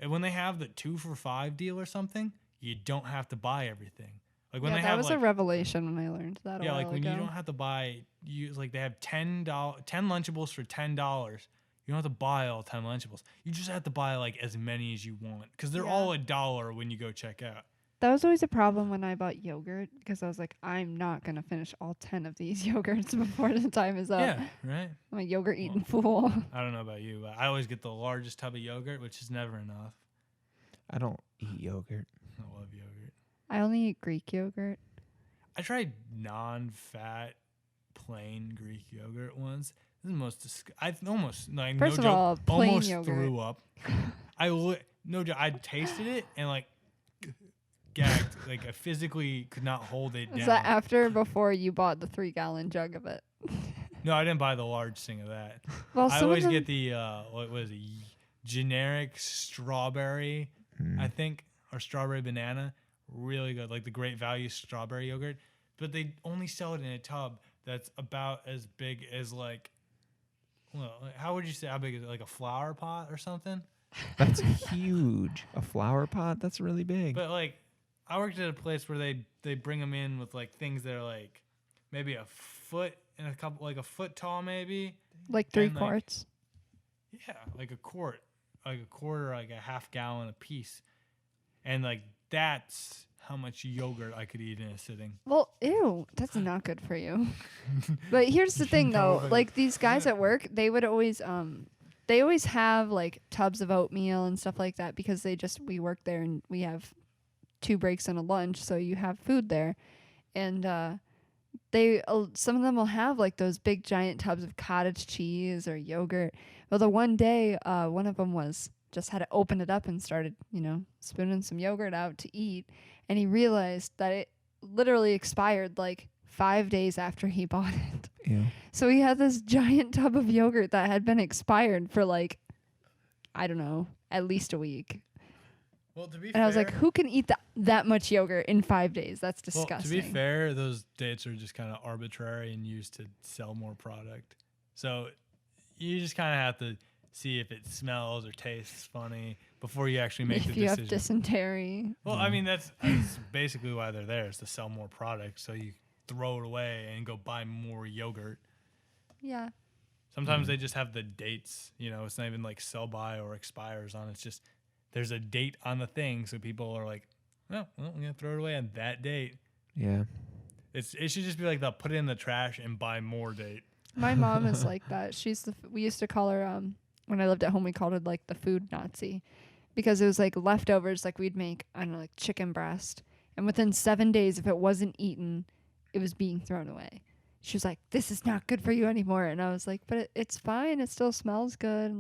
Speaker 3: And when they have the 2 for $5 deal or something, you don't have to buy everything. Like when
Speaker 2: Yeah,
Speaker 3: they
Speaker 2: that
Speaker 3: have
Speaker 2: was
Speaker 3: like
Speaker 2: a revelation when I learned that. A
Speaker 3: yeah,
Speaker 2: while
Speaker 3: like when
Speaker 2: ago.
Speaker 3: you don't have to buy they have $10 Lunchables for $10. You don't have to buy all 10 Lunchables. You just have to buy like as many as you want because they're
Speaker 2: Yeah.
Speaker 3: all $1 when you go check out.
Speaker 2: That was always a problem when I bought yogurt because I was like, I'm not gonna finish all 10 of these yogurts before the time is up.
Speaker 3: Yeah, right.
Speaker 2: I'm a yogurt eating fool.
Speaker 3: I don't know about you, but I always get the largest tub of yogurt, which is never enough.
Speaker 1: I don't eat yogurt.
Speaker 3: I love yogurt.
Speaker 2: I only eat Greek yogurt.
Speaker 3: I tried non-fat plain Greek yogurt once. This is the most I almost like
Speaker 2: First
Speaker 3: no
Speaker 2: of
Speaker 3: joke,
Speaker 2: all, plain
Speaker 3: almost
Speaker 2: yogurt.
Speaker 3: threw up. No joke. I tasted it and like gagged. Like I physically could not hold it down.
Speaker 2: Is that after or before you bought the 3-gallon jug of it?
Speaker 3: No, I didn't buy the large thing of that.
Speaker 2: Well,
Speaker 3: I
Speaker 2: some
Speaker 3: always
Speaker 2: of them,
Speaker 3: get the what was it? Generic strawberry, I think, or strawberry banana. Really good, like the Great Value strawberry yogurt. But they only sell it in a tub that's about as big as like, well, how would you say how big is it? Like a flower pot or something?
Speaker 1: That's huge. A flower pot? That's really big.
Speaker 3: But like, I worked at a place where they bring them in with like things that are like maybe a foot and a couple, like a foot tall maybe.
Speaker 2: like 3
Speaker 3: and, like,
Speaker 2: quarts.
Speaker 3: Yeah, like a quart or like a half gallon a piece, and like that's how much yogurt I could eat in a sitting.
Speaker 2: Well, ew, that's not good for you. But here's the thing, though.
Speaker 3: No,
Speaker 2: Like these guys at work, they would always have like tubs of oatmeal and stuff like that because we work there and we have 2 breaks and a lunch, so you have food there, and some of them will have like those big giant tubs of cottage cheese or yogurt. Well, the one day, one of them just had to open it up and started, spooning some yogurt out to eat. And he realized that it literally expired like 5 days after he bought it.
Speaker 1: Yeah.
Speaker 2: So he had this giant tub of yogurt that had been expired for like I don't know, at least a week.
Speaker 3: Well, to be
Speaker 2: And
Speaker 3: fair,
Speaker 2: I was like, who can eat that much yogurt in 5 days? That's
Speaker 3: well,
Speaker 2: disgusting.
Speaker 3: to be fair, those dates are just kind of arbitrary and used to sell more product. So you just kind of have to see if it smells or tastes funny before you actually make the
Speaker 2: if you
Speaker 3: decision.
Speaker 2: have dysentery.
Speaker 3: Well, I mean, that's basically why they're there, is to sell more product. So you throw it away and go buy more yogurt.
Speaker 2: Yeah.
Speaker 3: Sometimes they just have the dates. It's not even like sell by or expires on. It's just there's a date on the thing. So people are like, oh, well, I'm going to throw it away on that date.
Speaker 1: Yeah.
Speaker 3: It should just be like the put it in the trash and buy more date.
Speaker 2: My mom is like that. We used to call her, when I lived at home, we called her like the food Nazi, because it was like leftovers. Like we'd make, I don't know, like chicken breast, and within 7 days, if it wasn't eaten, it was being thrown away. She was like, "This is not good for you anymore," and I was like, "But it's fine. It still smells good."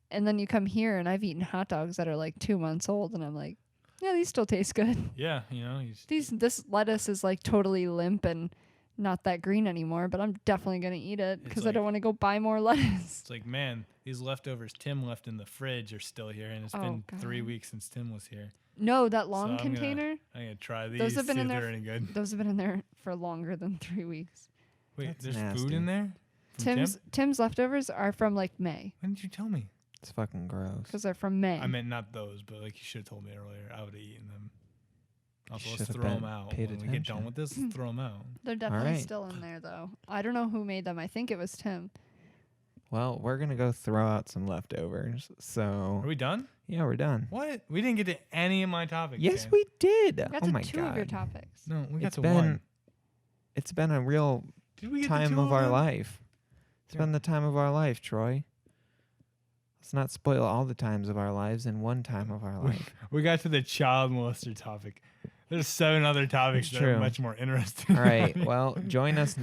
Speaker 2: And then you come here, and I've eaten hot dogs that are like 2 months old, and I'm like, "Yeah, these still taste good."
Speaker 3: Yeah,
Speaker 2: This lettuce is like totally limp and not that green anymore, but I'm definitely gonna eat it because I don't want to go buy more lettuce.
Speaker 3: It's like, man, these leftovers Tim left in the fridge are still here, and it's been 3 weeks since Tim was here.
Speaker 2: No, that
Speaker 3: So
Speaker 2: long
Speaker 3: I'm
Speaker 2: container.
Speaker 3: gonna try these.
Speaker 2: Those have been
Speaker 3: see
Speaker 2: in
Speaker 3: if
Speaker 2: there
Speaker 3: they're any good.
Speaker 2: Those have been in there for longer than 3 weeks.
Speaker 3: Wait,
Speaker 1: That's
Speaker 3: there's
Speaker 1: nasty.
Speaker 3: food in there? From
Speaker 2: Tim's leftovers are from like May
Speaker 3: When did you tell me?
Speaker 1: It's fucking gross.
Speaker 2: because they're from May.
Speaker 3: I meant not those, but like you should have told me earlier. I would have eaten them. Also, let's
Speaker 1: Should've
Speaker 3: throw them
Speaker 1: been
Speaker 3: out.
Speaker 1: paid
Speaker 3: When we get done
Speaker 1: attention.
Speaker 3: with this, let's throw them out.
Speaker 2: They're definitely
Speaker 1: right.
Speaker 2: still in there though. I don't know who made them. I think it was Tim.
Speaker 1: Well, we're going to go throw out some leftovers. So,
Speaker 3: Are we done?
Speaker 1: yeah, we're done.
Speaker 3: What? We didn't get to any of my topics.
Speaker 1: Yes,
Speaker 3: Dan.
Speaker 1: we did.
Speaker 2: We got
Speaker 1: Oh
Speaker 2: to
Speaker 1: my
Speaker 2: 2
Speaker 1: god.
Speaker 2: of your topics.
Speaker 3: No, we got
Speaker 1: It's
Speaker 3: to
Speaker 1: been
Speaker 3: one.
Speaker 1: it's been a real
Speaker 3: Did we get to
Speaker 1: time
Speaker 3: 2
Speaker 1: of our
Speaker 3: them?
Speaker 1: life. It's
Speaker 3: Yeah.
Speaker 1: been the time of our life, Troy. Let's not spoil all the times of our lives in one time of our life.
Speaker 3: We got to the child molester topic. There's 7 other topics
Speaker 1: It's
Speaker 3: that are
Speaker 1: true.
Speaker 3: much more interesting.
Speaker 1: All right. Well, join us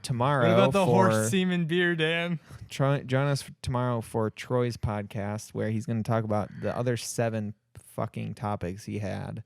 Speaker 1: tomorrow
Speaker 3: What about the
Speaker 1: for
Speaker 3: horse semen beer, Dan?
Speaker 1: join us tomorrow for Troy's podcast, where he's going to talk about the other 7 fucking topics he had.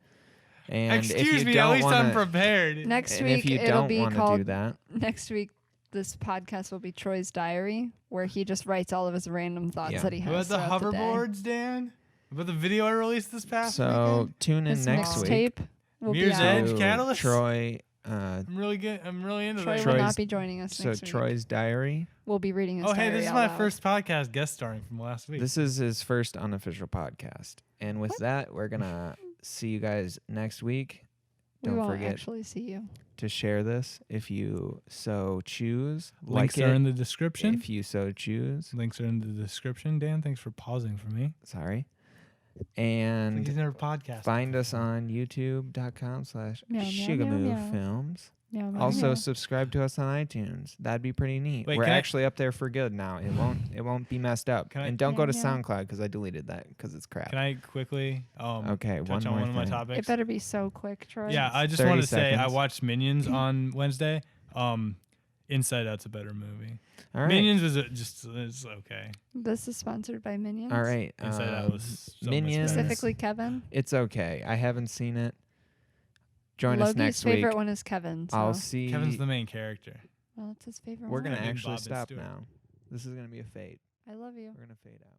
Speaker 1: And if
Speaker 3: Excuse
Speaker 1: you
Speaker 3: me,
Speaker 1: don't
Speaker 3: at least I'm
Speaker 1: wanna,
Speaker 3: prepared.
Speaker 2: Next
Speaker 1: and
Speaker 2: week
Speaker 1: if you
Speaker 2: it'll
Speaker 1: don't
Speaker 2: be
Speaker 1: want to
Speaker 2: called.
Speaker 1: do that,
Speaker 2: Next week, this podcast will be Troy's diary, where he just writes all of his random thoughts
Speaker 1: Yeah.
Speaker 2: that he
Speaker 3: What
Speaker 2: has.
Speaker 3: about the
Speaker 2: throughout day.
Speaker 3: hoverboards, Dan? What about the video I released this past
Speaker 1: so
Speaker 3: weekend?
Speaker 1: tune in
Speaker 2: This
Speaker 1: next week
Speaker 2: mixtape will be
Speaker 3: Mirror's
Speaker 2: out.
Speaker 3: Edge
Speaker 1: to
Speaker 3: Catalyst?
Speaker 1: Troy.
Speaker 3: I'm really into
Speaker 2: Troy
Speaker 3: that.
Speaker 2: will
Speaker 1: Troy's-
Speaker 2: not be joining us
Speaker 1: So
Speaker 2: next week.
Speaker 1: Troy's diary.
Speaker 2: We'll be reading his
Speaker 3: Oh, hey,
Speaker 2: diary
Speaker 3: this is
Speaker 2: out
Speaker 3: my
Speaker 2: loud.
Speaker 3: first podcast guest starring from last week.
Speaker 1: This is his first unofficial podcast. And with
Speaker 2: What?
Speaker 1: that, we're going to see you guys next week.
Speaker 2: We
Speaker 1: Don't
Speaker 2: won't
Speaker 1: forget
Speaker 2: actually see you.
Speaker 1: to share this if you so choose.
Speaker 3: Links
Speaker 1: like
Speaker 3: are
Speaker 1: it
Speaker 3: in the description.
Speaker 1: if you so choose.
Speaker 3: Links are in the description. Dan, thanks for pausing for me.
Speaker 1: Sorry.
Speaker 3: I think
Speaker 1: And
Speaker 3: he's never podcasted.
Speaker 1: find us on youtube.com/shigimoofilms.
Speaker 2: Meow, meow,
Speaker 1: Also
Speaker 2: meow.
Speaker 1: subscribe to us on iTunes. That'd be pretty neat.
Speaker 3: Wait,
Speaker 1: We're
Speaker 3: can I-
Speaker 1: actually up there for good now. It won't be messed up.
Speaker 3: Can I-
Speaker 1: And don't go to
Speaker 2: Yeah, yeah.
Speaker 1: SoundCloud because I deleted that because it's crap.
Speaker 3: Can I quickly
Speaker 1: Okay,
Speaker 3: touch
Speaker 1: one
Speaker 3: on
Speaker 1: more
Speaker 3: one of my
Speaker 1: thing.
Speaker 3: topics?
Speaker 2: It better be so quick, Troy.
Speaker 3: Yeah, I just
Speaker 1: 30
Speaker 3: want to say I
Speaker 1: seconds.
Speaker 3: watched Minions on Wednesday. Inside Out's a better movie.
Speaker 1: All right.
Speaker 3: Minions is it's okay.
Speaker 2: This is sponsored by Minions.
Speaker 1: All right.
Speaker 3: Inside Out was so much
Speaker 1: Minions.
Speaker 3: better.
Speaker 2: Specifically, Kevin.
Speaker 1: It's okay. I haven't seen it. Join us
Speaker 2: Logan's
Speaker 1: next
Speaker 2: favorite
Speaker 1: week.
Speaker 2: one is Kevin. So.
Speaker 1: I'll see.
Speaker 3: Kevin's the main character.
Speaker 2: Well, it's his favorite
Speaker 1: We're
Speaker 2: one.
Speaker 1: gonna
Speaker 3: Big
Speaker 1: actually
Speaker 3: Bob and
Speaker 1: stop
Speaker 3: Stuart.
Speaker 1: now. This is gonna be a fade.
Speaker 2: I love you.
Speaker 1: We're gonna fade out.